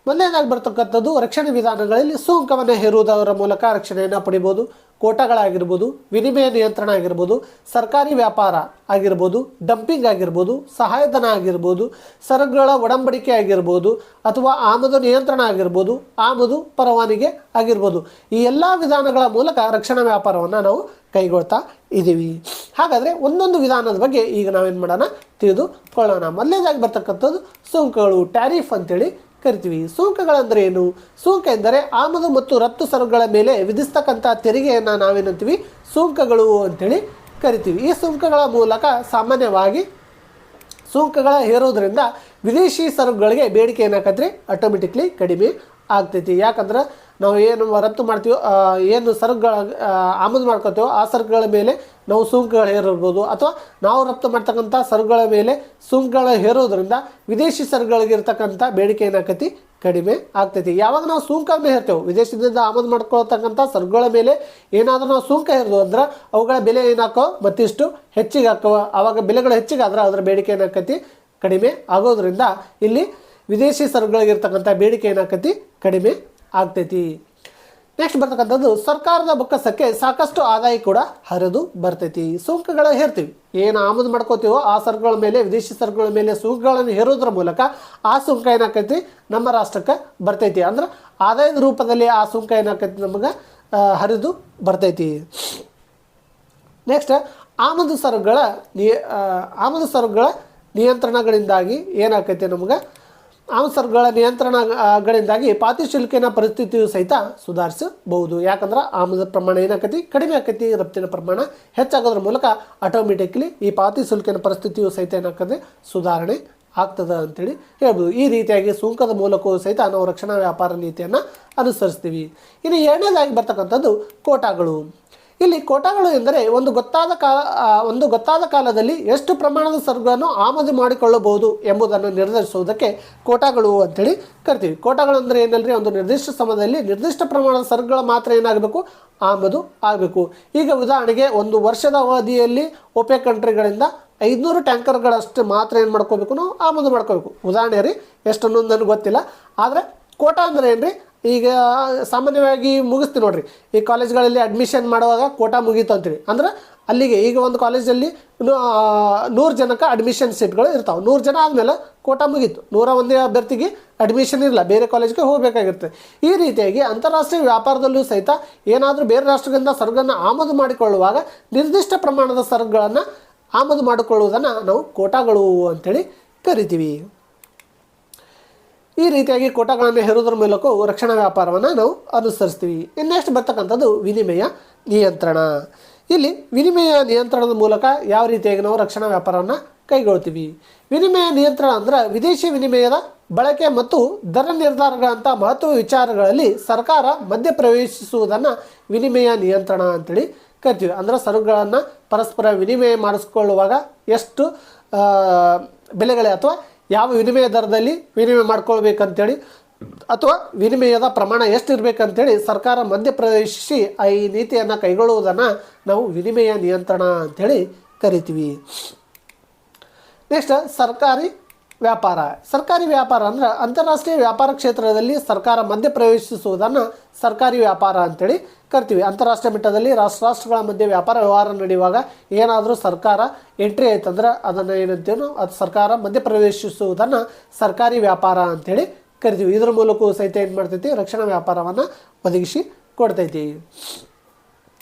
ಮೊದಲನೇದಾಗಿ ಬರ್ತಕ್ಕಂಥದ್ದು ರಕ್ಷಣೆ ವಿಧಾನಗಳಲ್ಲಿ ಸುಂಕವನ್ನು ಹೇರುವುದರ ಮೂಲಕ ರಕ್ಷಣೆಯನ್ನು ಪಡಿಬೋದು. ಕೋಟಾಗಳಾಗಿರ್ಬೋದು, ವಿನಿಮಯ ನಿಯಂತ್ರಣ ಆಗಿರ್ಬೋದು, ಸರ್ಕಾರಿ ವ್ಯಾಪಾರ ಆಗಿರ್ಬೋದು, ಡಂಪಿಂಗ್ ಆಗಿರ್ಬೋದು, ಸಹಾಯಧನ ಆಗಿರ್ಬೋದು, ಸರಕುಗಳ ಒಡಂಬಡಿಕೆ ಆಗಿರ್ಬೋದು, ಅಥವಾ ಆಮದು ನಿಯಂತ್ರಣ ಆಗಿರ್ಬೋದು, ಆಮದು ಪರವಾನಿಗೆ ಆಗಿರ್ಬೋದು. ಈ ಎಲ್ಲ ವಿಧಾನಗಳ ಮೂಲಕ ರಕ್ಷಣಾ ವ್ಯಾಪಾರವನ್ನು ನಾವು ಕೈಗೊಳ್ತಾ ಇದ್ದೀವಿ. ಹಾಗಾದರೆ ಒಂದೊಂದು ವಿಧಾನದ ಬಗ್ಗೆ ಈಗ ನಾವೇನು ಮಾಡೋಣ ತಿಳಿದುಕೊಳ್ಳೋಣ. ಮೊದಲನೇದಾಗಿ ಬರ್ತಕ್ಕಂಥದ್ದು ಸುಂಕಗಳು, ಟ್ಯಾರಿಫ್ ಅಂತೇಳಿ ಕರಿತೀವಿ. ಸುಂಕಗಳಂದರೆ ಏನು? ಸುಂಕ ಎಂದರೆ ಆಮದು ಮತ್ತು ರಫ್ತು ಸರಕುಗಳ ಮೇಲೆ ವಿಧಿಸ್ತಕ್ಕಂಥ ತೆರಿಗೆಯನ್ನು ನಾವೇನಂತೀವಿ ಸುಂಕಗಳು ಅಂತೇಳಿ ಕರಿತೀವಿ. ಈ ಸುಂಕಗಳ ಮೂಲಕ ಸಾಮಾನ್ಯವಾಗಿ ಸುಂಕಗಳ ಹೇರೋದ್ರಿಂದ ವಿದೇಶಿ ಸರಕುಗಳಿಗೆ ಬೇಡಿಕೆ ಏನಾಕತ್ರಿ ಆಟೋಮೆಟಿಕ್ಲಿ ಕಡಿಮೆ ಆಗ್ತೈತಿ. ಯಾಕಂದ್ರೆ ನಾವು ಏನು ರಫ್ತು ಮಾಡ್ತೀವೋ, ಏನು ಸರಕುಗಳ ಆಮದು ಮಾಡ್ಕೊತೀವೋ ಆ ಸರಕುಗಳ ಮೇಲೆ ನಾವು ಸುಂಕಗಳು ಹೇರಿರ್ಬೋದು, ಅಥವಾ ನಾವು ರಫ್ತು ಮಾಡ್ತಕ್ಕಂಥ ಸರಕುಗಳ ಮೇಲೆ ಸುಂಕಗಳು ಹೇರೋದ್ರಿಂದ ವಿದೇಶಿ ಸರಕುಗಳಿಗಿರ್ತಕ್ಕಂಥ ಬೇಡಿಕೆ ಏನಾಕತಿ ಕಡಿಮೆ ಆಗ್ತೈತಿ. ಯಾವಾಗ ನಾವು ಸುಂಕವನ್ನು ಹೇರ್ತೇವೆ, ವಿದೇಶದಿಂದ ಆಮದು ಮಾಡ್ಕೊಳ್ತಕ್ಕಂಥ ಸರಕುಗಳ ಮೇಲೆ ಏನಾದರೂ ನಾವು ಸುಂಕ ಹೇರಿದ್ವು ಅಂದ್ರೆ ಅವುಗಳ ಬೆಲೆ ಏನಾಕೋ ಮತ್ತಿಷ್ಟು ಹೆಚ್ಚಿಗೆ ಹಾಕೋ. ಆವಾಗ ಬೆಲೆಗಳು ಹೆಚ್ಚಿಗಾದ್ರೆ ಅದರ ಬೇಡಿಕೆ ಏನಾಕತಿ ಕಡಿಮೆ ಆಗೋದ್ರಿಂದ ಇಲ್ಲಿ ವಿದೇಶಿ ಸರಕುಗಳಿಗಿರ್ತಕ್ಕಂಥ ಬೇಡಿಕೆ ಏನಾಕತಿ ಕಡಿಮೆ ಆಗ್ತೈತಿ. ನೆಕ್ಸ್ಟ್ ಬರ್ತಕ್ಕಂಥದ್ದು ಸರ್ಕಾರದ ಬೊಕ್ಕಸಕ್ಕೆ ಸಾಕಷ್ಟು ಆದಾಯ ಕೂಡ ಹರಿದು ಬರ್ತೈತಿ. ಸುಂಕಗಳ ಹೇರ್ತೀವಿ, ಏನು ಆಮದು ಮಾಡ್ಕೋತೀವೋ ಆ ಸರಕುಗಳ ಮೇಲೆ, ವಿದೇಶಿ ಸರಕುಗಳ ಮೇಲೆ ಸುಂಕಗಳನ್ನು ಹೇರೋದ್ರ ಮೂಲಕ ಆ ಸುಂಕ ಏನಾಕೈತಿ ನಮ್ಮ ರಾಷ್ಟ್ರಕ್ಕೆ ಬರ್ತೈತಿ. ಅಂದ್ರೆ ಆದಾಯದ ರೂಪದಲ್ಲಿ ಆ ಸುಂಕ ಏನಾಕೈತಿ ನಮಗೆ ಹರಿದು ಬರ್ತೈತಿ. ನೆಕ್ಸ್ಟ್ ಆಮದು ಸರಕುಗಳ ನಿಯಂತ್ರಣಗಳಿಂದಾಗಿ ಏನಾಕೈತಿ ನಮ್ಗೆ, ಆಮದು ಸರಕುಗಳ ನಿಯಂತ್ರಣಗಳಿಂದಾಗಿ ಪಾವತಿ ಶುಲ್ಕಿನ ಪರಿಸ್ಥಿತಿಯು ಸಹಿತ ಸುಧಾರಿಸಬಹುದು. ಯಾಕಂದ್ರೆ ಆಮದು ಪ್ರಮಾಣ ಏನಾಕತಿ ಕಡಿಮೆ ಆಕತಿ, ರಫ್ತಿನ ಪ್ರಮಾಣ ಹೆಚ್ಚಾಗೋದ್ರ ಮೂಲಕ ಆಟೋಮೆಟಿಕ್ಲಿ ಈ ಪಾವತಿ ಶುಲ್ಕಿನ ಪರಿಸ್ಥಿತಿಯು ಸಹಿತ ಏನಾಕತಿ ಸುಧಾರಣೆ ಆಗ್ತದೆ ಅಂತೇಳಿ ಹೇಳ್ಬೋದು. ಈ ರೀತಿಯಾಗಿ ಸುಂಕದ ಮೂಲಕವೂ ಸಹಿತ ನಾವು ರಕ್ಷಣಾ ವ್ಯಾಪಾರ ನೀತಿಯನ್ನು ಅನುಸರಿಸ್ತೀವಿ. ಇನ್ನು ಎರಡನೇದಾಗಿ ಬರ್ತಕ್ಕಂಥದ್ದು ಕೋಟಾಗಳು. ಇಲ್ಲಿ ಕೋಟಾಗಳು ಎಂದರೆ ಒಂದು ಗೊತ್ತಾದ ಕಾಲದಲ್ಲಿ ಎಷ್ಟು ಪ್ರಮಾಣದ ಸರಕುಗಳನ್ನು ಆಮದು ಮಾಡಿಕೊಳ್ಳಬಹುದು ಎಂಬುದನ್ನು ನಿರ್ಧರಿಸುವುದಕ್ಕೆ ಕೋಟಾಗಳು ಅಂತೇಳಿ ಕರಿತೀವಿ. ಕೋಟಾಗಳು ಅಂದರೆ ಏನಲ್ರಿ, ಒಂದು ನಿರ್ದಿಷ್ಟ ಸಮಯದಲ್ಲಿ ನಿರ್ದಿಷ್ಟ ಪ್ರಮಾಣದ ಸರಕುಗಳು ಮಾತ್ರ ಏನಾಗಬೇಕು ಆಮದು ಆಗಬೇಕು. ಈಗ ಉದಾಹರಣೆಗೆ ಒಂದು ವರ್ಷದ ಅವಧಿಯಲ್ಲಿ ಒಪೆಕ್ ಕಂಟ್ರಿಗಳಿಂದ 500 ಟ್ಯಾಂಕರ್ಗಳಷ್ಟು ಮಾತ್ರ ಏನು ಮಾಡ್ಕೋಬೇಕು ನಾವು ಆಮದು ಮಾಡ್ಕೋಬೇಕು. ಉದಾಹರಣೆ ರೀ, ಎಷ್ಟು ಅನ್ನೋದು ನನಗೆ ಗೊತ್ತಿಲ್ಲ. ಆದರೆ ಕೋಟಾ ಅಂದರೆ ಏನು ರೀ, ಈಗ ಸಾಮಾನ್ಯವಾಗಿ ಮುಗಿಸ್ತೀವಿ ನೋಡ್ರಿ, ಈ ಕಾಲೇಜ್ಗಳಲ್ಲಿ ಅಡ್ಮಿಷನ್ ಮಾಡುವಾಗ ಕೋಟಾ ಮುಗೀತು ಅಂತೇಳಿ. ಅಂದ್ರೆ ಅಲ್ಲಿಗೆ ಈಗ ಒಂದು ಕಾಲೇಜಲ್ಲಿ 100 ಜನಕ್ಕೆ ಅಡ್ಮಿಷನ್ ಸೀಟ್ಗಳು ಇರ್ತಾವೆ. 100 ಜನ ಆದಮೇಲೆ ಕೋಟಾ ಮುಗೀತು, 101 ಅಭ್ಯರ್ಥಿಗೆ ಅಡ್ಮಿಷನ್ ಇರಲ್ಲ, ಬೇರೆ ಕಾಲೇಜ್ಗೆ ಹೋಗಬೇಕಾಗಿರುತ್ತೆ. ಈ ರೀತಿಯಾಗಿ ಅಂತಾರಾಷ್ಟ್ರೀಯ ವ್ಯಾಪಾರದಲ್ಲೂ ಸಹಿತ ಏನಾದರೂ ಬೇರೆ ರಾಷ್ಟ್ರಗಳಿಂದ ಸರಕನ್ನು ಆಮದು ಮಾಡಿಕೊಳ್ಳುವಾಗ ನಿರ್ದಿಷ್ಟ ಪ್ರಮಾಣದ ಸರಕುಗಳನ್ನು ಆಮದು ಮಾಡಿಕೊಳ್ಳುವುದನ್ನು ನಾವು ಕೋಟಾಗಳು ಅಂತೇಳಿ ಕರಿತೀವಿ. ಈ ರೀತಿಯಾಗಿ ಕೋಟಾಗಳನ್ನು ಹೇರುವುದರ ಮೂಲಕ ರಕ್ಷಣಾ ವ್ಯಾಪಾರವನ್ನು ನಾವು ಅನುಸರಿಸ್ತೀವಿ. ಇನ್ನೆಷ್ಟು ಬರ್ತಕ್ಕಂಥದ್ದು ವಿನಿಮಯ ನಿಯಂತ್ರಣ. ಇಲ್ಲಿ ವಿನಿಮಯ ನಿಯಂತ್ರಣದ ಮೂಲಕ ಯಾವ ರೀತಿಯಾಗಿ ನಾವು ರಕ್ಷಣಾ ವ್ಯಾಪಾರವನ್ನು ಕೈಗೊಳ್ತೀವಿ. ವಿನಿಮಯ ನಿಯಂತ್ರಣ ಅಂದರೆ ವಿದೇಶಿ ವಿನಿಮಯದ ಬಳಕೆ ಮತ್ತು ದರ ನಿರ್ಧಾರಗಳಂಥ ಮಹತ್ವ ವಿಚಾರಗಳಲ್ಲಿ ಸರ್ಕಾರ ಮಧ್ಯಪ್ರವೇಶಿಸುವುದನ್ನು ವಿನಿಮಯ ನಿಯಂತ್ರಣ ಅಂತೇಳಿ ಕರಿತೀವಿ. ಅಂದರೆ ಸರಕುಗಳನ್ನು ಪರಸ್ಪರ ವಿನಿಮಯ ಮಾಡಿಸ್ಕೊಳ್ಳುವಾಗ ಎಷ್ಟು ಬೆಲೆಗಳೇ ಅಥವಾ ಯಾವ ವಿನಿಮಯ ದರದಲ್ಲಿ ವಿನಿಮಯ ಮಾಡ್ಕೊಳ್ಬೇಕಂತೇಳಿ ಅಥವಾ ವಿನಿಮಯದ ಪ್ರಮಾಣ ಎಷ್ಟು ಇರಬೇಕಂತೇಳಿ ಸರ್ಕಾರ ಮಧ್ಯಪ್ರವೇಶಿಸಿ ಈ ನೀತಿಯನ್ನು ಕೈಗೊಳ್ಳುವುದನ್ನು ನಾವು ವಿನಿಮಯ ನಿಯಂತ್ರಣ ಅಂಥೇಳಿ ಕರಿತೀವಿ. ನೆಕ್ಸ್ಟ್ ಸರ್ಕಾರಿ ವ್ಯಾಪಾರ. ಸರ್ಕಾರಿ ವ್ಯಾಪಾರ ಅಂದರೆ ಅಂತಾರಾಷ್ಟ್ರೀಯ ವ್ಯಾಪಾರ ಕ್ಷೇತ್ರದಲ್ಲಿ ಸರ್ಕಾರ ಮಧ್ಯಪ್ರವೇಶಿಸುವುದನ್ನು ಸರ್ಕಾರಿ ವ್ಯಾಪಾರ ಅಂತೇಳಿ ಕರಿತೀವಿ. ಅಂತಾರಾಷ್ಟ್ರೀಯ ಮಟ್ಟದಲ್ಲಿ ರಾಷ್ಟ್ರಗಳ ಮಧ್ಯೆ ವ್ಯಾಪಾರ ವ್ಯವಹಾರ ನಡೆಯುವಾಗ ಏನಾದರೂ ಸರ್ಕಾರ ಎಂಟ್ರಿ ಆಯ್ತಂದ್ರೆ ಅದನ್ನು ಏನಂತೀವಿ ಅದು ಸರ್ಕಾರ ಮಧ್ಯಪ್ರವೇಶಿಸುವುದನ್ನು ಸರ್ಕಾರಿ ವ್ಯಾಪಾರ ಅಂಥೇಳಿ ಕರಿತೀವಿ. ಇದರ ಮೂಲಕವೂ ಸಹಿತ ಏನು ಮಾಡ್ತೈತಿ ರಕ್ಷಣಾ ವ್ಯಾಪಾರವನ್ನು ಒದಗಿಸಿ ಕೊಡ್ತೈತಿ.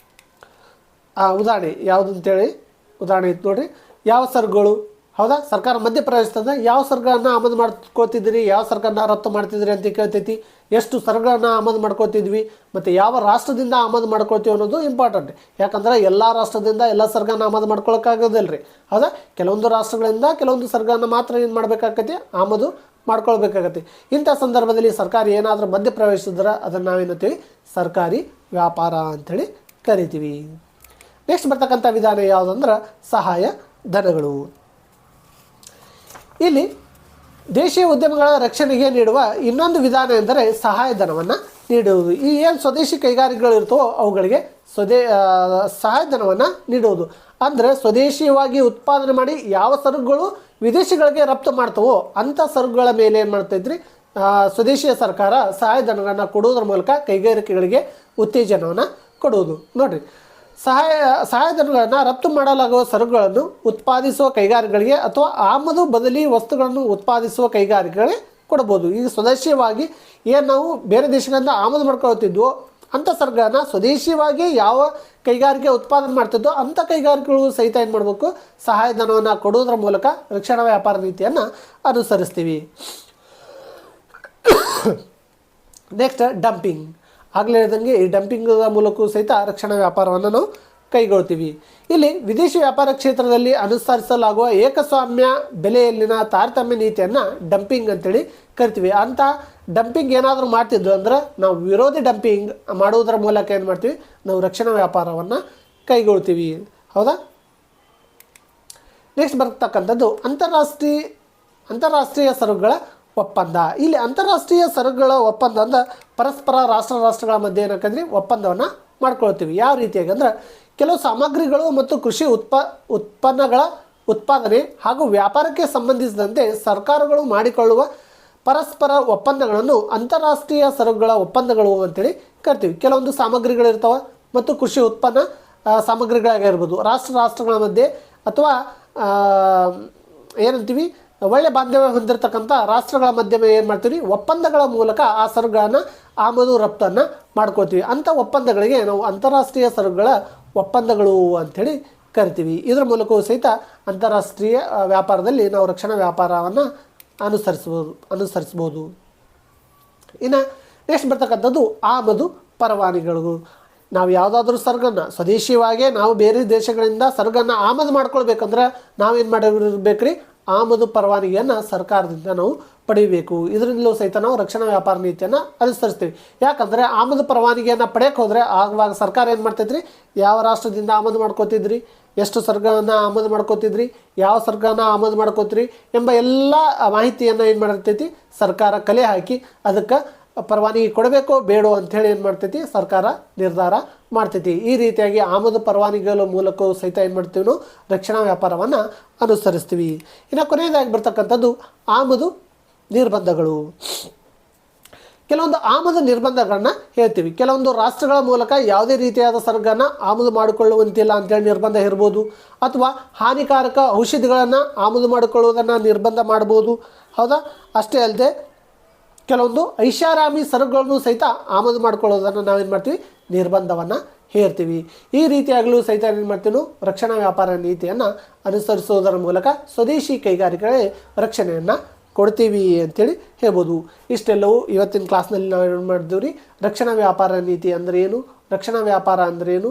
ಉದಾಹರಣೆ ಯಾವುದು ಅಂತೇಳಿ ಉದಾಹರಣೆ ಇತ್ತು ನೋಡಿರಿ. ಯಾವ ಸರಕುಗಳು ಹೌದಾ ಸರ್ಕಾರ ಮಧ್ಯಪ್ರವೇಶಿಸ್ತಂದ್ರೆ ಯಾವ ಸರಕುಗಳನ್ನು ಆಮದು ಮಾಡ್ಕೋತಿದ್ರಿ, ಯಾವ ಸರಕನ್ನು ರಫ್ತು ಮಾಡ್ತಿದ್ರಿ ಅಂತ ಕೇಳ್ತೈತಿ. ಎಷ್ಟು ಸರಕುಗಳನ್ನು ಆಮದು ಮಾಡ್ಕೋತಿದ್ವಿ ಮತ್ತು ಯಾವ ರಾಷ್ಟ್ರದಿಂದ ಆಮದು ಮಾಡ್ಕೊಳ್ತೀವಿ ಅನ್ನೋದು ಇಂಪಾರ್ಟೆಂಟ್. ಯಾಕಂದ್ರೆ ಎಲ್ಲ ರಾಷ್ಟ್ರದಿಂದ ಎಲ್ಲ ಸರಕನ್ನು ಆಮದು ಮಾಡ್ಕೊಳಕ್ಕಾಗೋದಿಲ್ಲ ರೀ. ಹೌದಾ ಕೆಲವೊಂದು ರಾಷ್ಟ್ರಗಳಿಂದ ಕೆಲವೊಂದು ಸರಕನ್ನು ಮಾತ್ರ ಏನು ಮಾಡಬೇಕಾಗತ್ತೆ ಆಮದು ಮಾಡ್ಕೊಳ್ಬೇಕಾಗತ್ತೆ. ಇಂಥ ಸಂದರ್ಭದಲ್ಲಿ ಸರ್ಕಾರ ಏನಾದರೂ ಮಧ್ಯಪ್ರವೇಶಿಸಿದ್ರೆ ಅದನ್ನು ನಾವೇನಂತೀವಿ ಸರ್ಕಾರಿ ವ್ಯಾಪಾರ ಅಂಥೇಳಿ ಕರಿತೀವಿ. ನೆಕ್ಸ್ಟ್ ಬರ್ತಕ್ಕಂಥ ವಿಧಾನ ಯಾವುದಂದ್ರೆ ಸಹಾಯ ಧನಗಳು. ಇಲ್ಲಿ ದೇಶೀಯ ಉದ್ಯಮಗಳ ರಕ್ಷಣೆಗೆ ನೀಡುವ ಇನ್ನೊಂದು ವಿಧಾನ ಎಂದರೆ ಸಹಾಯಧನವನ್ನು ನೀಡುವುದು. ಈ ಏನು ಸ್ವದೇಶಿ ಕೈಗಾರಿಕೆಗಳು ಇರ್ತವೋ ಅವುಗಳಿಗೆ ಸಹಾಯಧನವನ್ನು ನೀಡುವುದು. ಅಂದರೆ ಸ್ವದೇಶಿಯವಾಗಿ ಉತ್ಪಾದನೆ ಮಾಡಿ ಯಾವ ಸರಕುಗಳು ವಿದೇಶಿಗಳಿಗೆ ರಫ್ತು ಮಾಡ್ತವೋ ಅಂಥ ಸರಕುಗಳ ಮೇಲೆ ಏನು ಮಾಡ್ತೈತ್ರಿ ಸ್ವದೇಶಿಯ ಸರ್ಕಾರ ಸಹಾಯಧನಗಳನ್ನು ಕೊಡುವುದರ ಮೂಲಕ ಕೈಗಾರಿಕೆಗಳಿಗೆ ಉತ್ತೇಜನವನ್ನು ಕೊಡುವುದು. ನೋಡಿರಿ, ಸಹಾಯಧನಗಳನ್ನು ರಫ್ತು ಮಾಡಲಾಗುವ ಸರಕುಗಳನ್ನು ಉತ್ಪಾದಿಸುವ ಕೈಗಾರಿಕೆಗಳಿಗೆ ಅಥವಾ ಆಮದು ಬದಲಿ ವಸ್ತುಗಳನ್ನು ಉತ್ಪಾದಿಸುವ ಕೈಗಾರಿಕೆಗಳಿಗೆ ಕೊಡಬಹುದು. ಈಗ ಸ್ವದೇಶೀಯವಾಗಿ ಏನು ನಾವು ಬೇರೆ ದೇಶಗಳಿಂದ ಆಮದು ಮಾಡ್ಕೊಳ್ತಿದ್ವೋ ಅಂಥ ಸರಕುಗಳನ್ನು ಸ್ವದೇಶಿಯವಾಗಿ ಯಾವ ಕೈಗಾರಿಕೆ ಉತ್ಪಾದನೆ ಮಾಡ್ತಿದ್ದೋ ಅಂಥ ಕೈಗಾರಿಕೆಗಳು ಸಹಿತ ಏನು ಮಾಡಬೇಕು ಸಹಾಯಧನವನ್ನು ಕೊಡುವುದರ ಮೂಲಕ ರಕ್ಷಣಾ ವ್ಯಾಪಾರ ನೀತಿಯನ್ನು ಅನುಸರಿಸ್ತೀವಿ. Next dumping. ಆಗಲೇ ಹೇಳಿದಂಗೆ ಈ ಡಂಪಿಂಗ್ ಮೂಲಕವೂ ಸಹಿತ ರಕ್ಷಣಾ ವ್ಯಾಪಾರವನ್ನು ನಾವು ಕೈಗೊಳ್ತೀವಿ. ಇಲ್ಲಿ ವಿದೇಶಿ ವ್ಯಾಪಾರ ಕ್ಷೇತ್ರದಲ್ಲಿ ಅನುಸರಿಸಲಾಗುವ ಏಕಸ್ವಾಮ್ಯ ಬೆಲೆಯಲ್ಲಿನ ತಾರತಮ್ಯ ನೀತಿಯನ್ನು ಡಂಪಿಂಗ್ ಅಂತೇಳಿ ಕರಿತೀವಿ. ಅಂಥ ಡಂಪಿಂಗ್ ಏನಾದರೂ ಮಾಡ್ತಿದ್ವು ಅಂದ್ರೆ ನಾವು ವಿರೋಧಿ ಡಂಪಿಂಗ್ ಮಾಡುವುದರ ಮೂಲಕ ಏನು ಮಾಡ್ತೀವಿ ನಾವು ರಕ್ಷಣಾ ವ್ಯಾಪಾರವನ್ನು ಕೈಗೊಳ್ತೀವಿ. ಹೌದಾ. ನೆಕ್ಸ್ಟ್ ಬರ್ತಕ್ಕಂಥದ್ದು ಅಂತಾರಾಷ್ಟ್ರೀಯ ಸರಕುಗಳ ಒಪ್ಪಂದ. ಇಲ್ಲಿ ಅಂತಾರಾಷ್ಟ್ರೀಯ ಸರಕುಗಳ ಒಪ್ಪಂದ ಅಂದ್ರೆ ಪರಸ್ಪರ ರಾಷ್ಟ್ರಗಳ ಮಧ್ಯೆ ಏನಕ್ಕಂದ್ರೆ ಒಪ್ಪಂದವನ್ನು ಮಾಡ್ಕೊಳ್ತೀವಿ. ಯಾವ ರೀತಿಯಾಗಿ ಅಂದ್ರೆ ಕೆಲವು ಸಾಮಗ್ರಿಗಳು ಮತ್ತು ಕೃಷಿ ಉತ್ಪನ್ನಗಳ ಉತ್ಪಾದನೆ ಹಾಗೂ ವ್ಯಾಪಾರಕ್ಕೆ ಸಂಬಂಧಿಸಿದಂತೆ ಸರ್ಕಾರಗಳು ಮಾಡಿಕೊಳ್ಳುವ ಪರಸ್ಪರ ಒಪ್ಪಂದಗಳನ್ನು ಅಂತಾರಾಷ್ಟ್ರೀಯ ಸರಕುಗಳ ಒಪ್ಪಂದಗಳು ಅಂತೇಳಿ ಕರಿತೀವಿ. ಕೆಲವೊಂದು ಸಾಮಗ್ರಿಗಳಿರ್ತಾವೆ ಮತ್ತು ಕೃಷಿ ಉತ್ಪನ್ನ ಸಾಮಗ್ರಿಗಳಾಗಿರ್ಬೋದು ರಾಷ್ಟ್ರಗಳ ಮಧ್ಯೆ ಅಥವಾ ಏನಂತೀವಿ ಒಳ್ಳೆ ಬಾಂಧವ್ಯ ಹೊಂದಿರತಕ್ಕಂಥ ರಾಷ್ಟ್ರಗಳ ಮಧ್ಯೆ ಏನು ಮಾಡ್ತೀವಿ ಒಪ್ಪಂದಗಳ ಮೂಲಕ ಆ ಸರಕುಗಳನ್ನು ಆಮದು ರಫ್ತನ್ನು ಮಾಡ್ಕೊಳ್ತೀವಿ. ಅಂಥ ಒಪ್ಪಂದಗಳಿಗೆ ನಾವು ಅಂತಾರಾಷ್ಟ್ರೀಯ ಸರಕುಗಳ ಒಪ್ಪಂದಗಳು ಅಂಥೇಳಿ ಕರಿತೀವಿ. ಇದರ ಮೂಲಕವೂ ಸಹಿತ ಅಂತಾರಾಷ್ಟ್ರೀಯ ವ್ಯಾಪಾರದಲ್ಲಿ ನಾವು ರಕ್ಷಣಾ ವ್ಯಾಪಾರವನ್ನು ಅನುಸರಿಸ್ಬೋದು. ಇನ್ನು ನೆಕ್ಸ್ಟ್ ಬರ್ತಕ್ಕಂಥದ್ದು ಆಮದು ಪರವಾನಗಿಗಳು. ನಾವು ಯಾವುದಾದ್ರೂ ಸರಕನ್ನು ಸ್ವದೇಶಿಯಾಗೇ ನಾವು ಬೇರೆ ದೇಶಗಳಿಂದ ಸರಕನ್ನು ಆಮದು ಮಾಡ್ಕೊಳ್ಬೇಕಂದ್ರೆ ನಾವೇನು ಮಾಡಿರ್ಬೇಕು ರೀ ಆಮದು ಪರವಾನಗಿಯನ್ನು ಸರ್ಕಾರದಿಂದ ನಾವು ಪಡೆಯಬೇಕು. ಇದರಿಂದಲೂ ಸಹಿತ ನಾವು ರಕ್ಷಣಾ ವ್ಯಾಪಾರ ನೀತಿಯನ್ನು ಅನುಸರಿಸ್ತೀವಿ. ಯಾಕಂದರೆ ಆಮದು ಪರವಾನಗಿಯನ್ನು ಪಡೆಯೋಕೆ ಹೋದರೆ ಆವಾಗ ಸರ್ಕಾರ ಏನು ಮಾಡ್ತೈತ್ರಿ ಯಾವ ರಾಷ್ಟ್ರದಿಂದ ಆಮದು ಮಾಡ್ಕೋತಿದ್ರಿ, ಎಷ್ಟು ಸರಕನ್ನು ಆಮದು ಮಾಡ್ಕೋತಿದ್ರಿ, ಯಾವ ಸರಕನ್ನು ಆಮದು ಮಾಡ್ಕೋತೀರಿ ಎಂಬ ಎಲ್ಲ ಮಾಹಿತಿಯನ್ನು ಏನು ಮಾಡಿರ್ತೈತಿ ಸರ್ಕಾರ ಕಲೆ ಹಾಕಿ ಅದಕ್ಕೆ ಪರವಾನಗಿ ಕೊಡಬೇಕೋ ಬೇಡೋ ಅಂಥೇಳಿ ಏನು ಮಾಡ್ತೈತಿ ಸರ್ಕಾರ ನಿರ್ಧಾರ ಮಾಡ್ತೈತಿ. ಈ ರೀತಿಯಾಗಿ ಆಮದು ಪರವಾನಗಿಗಳ ಮೂಲಕ ಸಹಿತ ಏನು ಮಾಡ್ತೀವಿ ನಾವು ರಕ್ಷಣಾ ವ್ಯಾಪಾರವನ್ನು ಅನುಸರಿಸ್ತೀವಿ. ಇನ್ನು ಕೊನೆಯದಾಗಿ ಬರ್ತಕ್ಕಂಥದ್ದು ಆಮದು ನಿರ್ಬಂಧಗಳು. ಕೆಲವೊಂದು ಆಮದು ನಿರ್ಬಂಧಗಳನ್ನ ಹೇಳ್ತೀವಿ. ಕೆಲವೊಂದು ರಾಷ್ಟ್ರಗಳ ಮೂಲಕ ಯಾವುದೇ ರೀತಿಯಾದ ಸರಕನ್ನು ಆಮದು ಮಾಡಿಕೊಳ್ಳುವಂತಿಲ್ಲ ಅಂತೇಳಿ ನಿರ್ಬಂಧ ಇರ್ಬೋದು, ಅಥವಾ ಹಾನಿಕಾರಕ ಔಷಧಿಗಳನ್ನು ಆಮದು ಮಾಡಿಕೊಳ್ಳುವುದನ್ನು ನಿರ್ಬಂಧ ಮಾಡ್ಬೋದು. ಹೌದಾ. ಅಷ್ಟೇ ಅಲ್ಲದೆ ಕೆಲವೊಂದು ಐಷಾರಾಮಿ ಸರಕುಗಳನ್ನು ಸಹಿತ ಆಮದು ಮಾಡ್ಕೊಳ್ಳೋದನ್ನು ನಾವೇನು ಮಾಡ್ತೀವಿ ನಿರ್ಬಂಧವನ್ನು ಹೇರ್ತೀವಿ. ಈ ರೀತಿಯಾಗಲೂ ಸಹಿತ ಏನು ಮಾಡ್ತೀವಿ ನಾವು ರಕ್ಷಣಾ ವ್ಯಾಪಾರ ನೀತಿಯನ್ನು ಅನುಸರಿಸುವುದರ ಮೂಲಕ ಸ್ವದೇಶಿ ಕೈಗಾರಿಕೆಗಳ ರಕ್ಷಣೆಯನ್ನು ಕೊಡ್ತೀವಿ ಅಂಥೇಳಿ ಹೇಳ್ಬೋದು. ಇಷ್ಟೆಲ್ಲವೂ ಇವತ್ತಿನ ಕ್ಲಾಸ್ನಲ್ಲಿ ನಾವು ಏನು ಮಾಡಿದ್ದೀವಿ ರೀ ರಕ್ಷಣಾ ವ್ಯಾಪಾರ ನೀತಿ ಅಂದರೆ ಏನು, ರಕ್ಷಣಾ ವ್ಯಾಪಾರ ಅಂದರೆ ಏನು,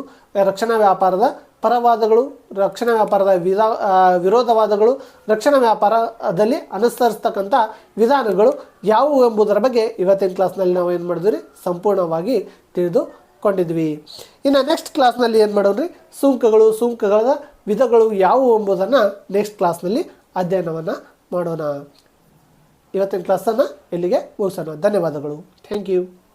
ರಕ್ಷಣಾ ವ್ಯಾಪಾರದ ಪರವಾದಗಳು, ರಕ್ಷಣಾ ವ್ಯಾಪಾರದ ವಿರೋಧವಾದಗಳು, ರಕ್ಷಣಾ ವ್ಯಾಪಾರದಲ್ಲಿ ಅನುಸರಿಸ್ತಕ್ಕಂಥ ವಿಧಾನಗಳು ಯಾವುವು ಎಂಬುದರ ಬಗ್ಗೆ ಇವತ್ತಿನ ಕ್ಲಾಸ್ನಲ್ಲಿ ನಾವು ಏನು ಮಾಡಿದ್ವಿ ರೀ ಸಂಪೂರ್ಣವಾಗಿ ತಿಳಿದು ಕೊಂಡಿದ್ವಿ. ಇನ್ನು ನೆಕ್ಸ್ಟ್ ಕ್ಲಾಸ್ನಲ್ಲಿ ಏನು ಮಾಡೋಣ್ರಿ, ಸುಂಕಗಳ ವಿಧಗಳು ಯಾವುವು ಎಂಬುದನ್ನು ನೆಕ್ಸ್ಟ್ ಕ್ಲಾಸ್ನಲ್ಲಿ ಅಧ್ಯಯನವನ್ನು ಮಾಡೋಣ. ಇವತ್ತಿನ ಕ್ಲಾಸನ್ನು ಇಲ್ಲಿಗೆ ಮುಗಿಸೋಣ. ಧನ್ಯವಾದಗಳು. Thank you.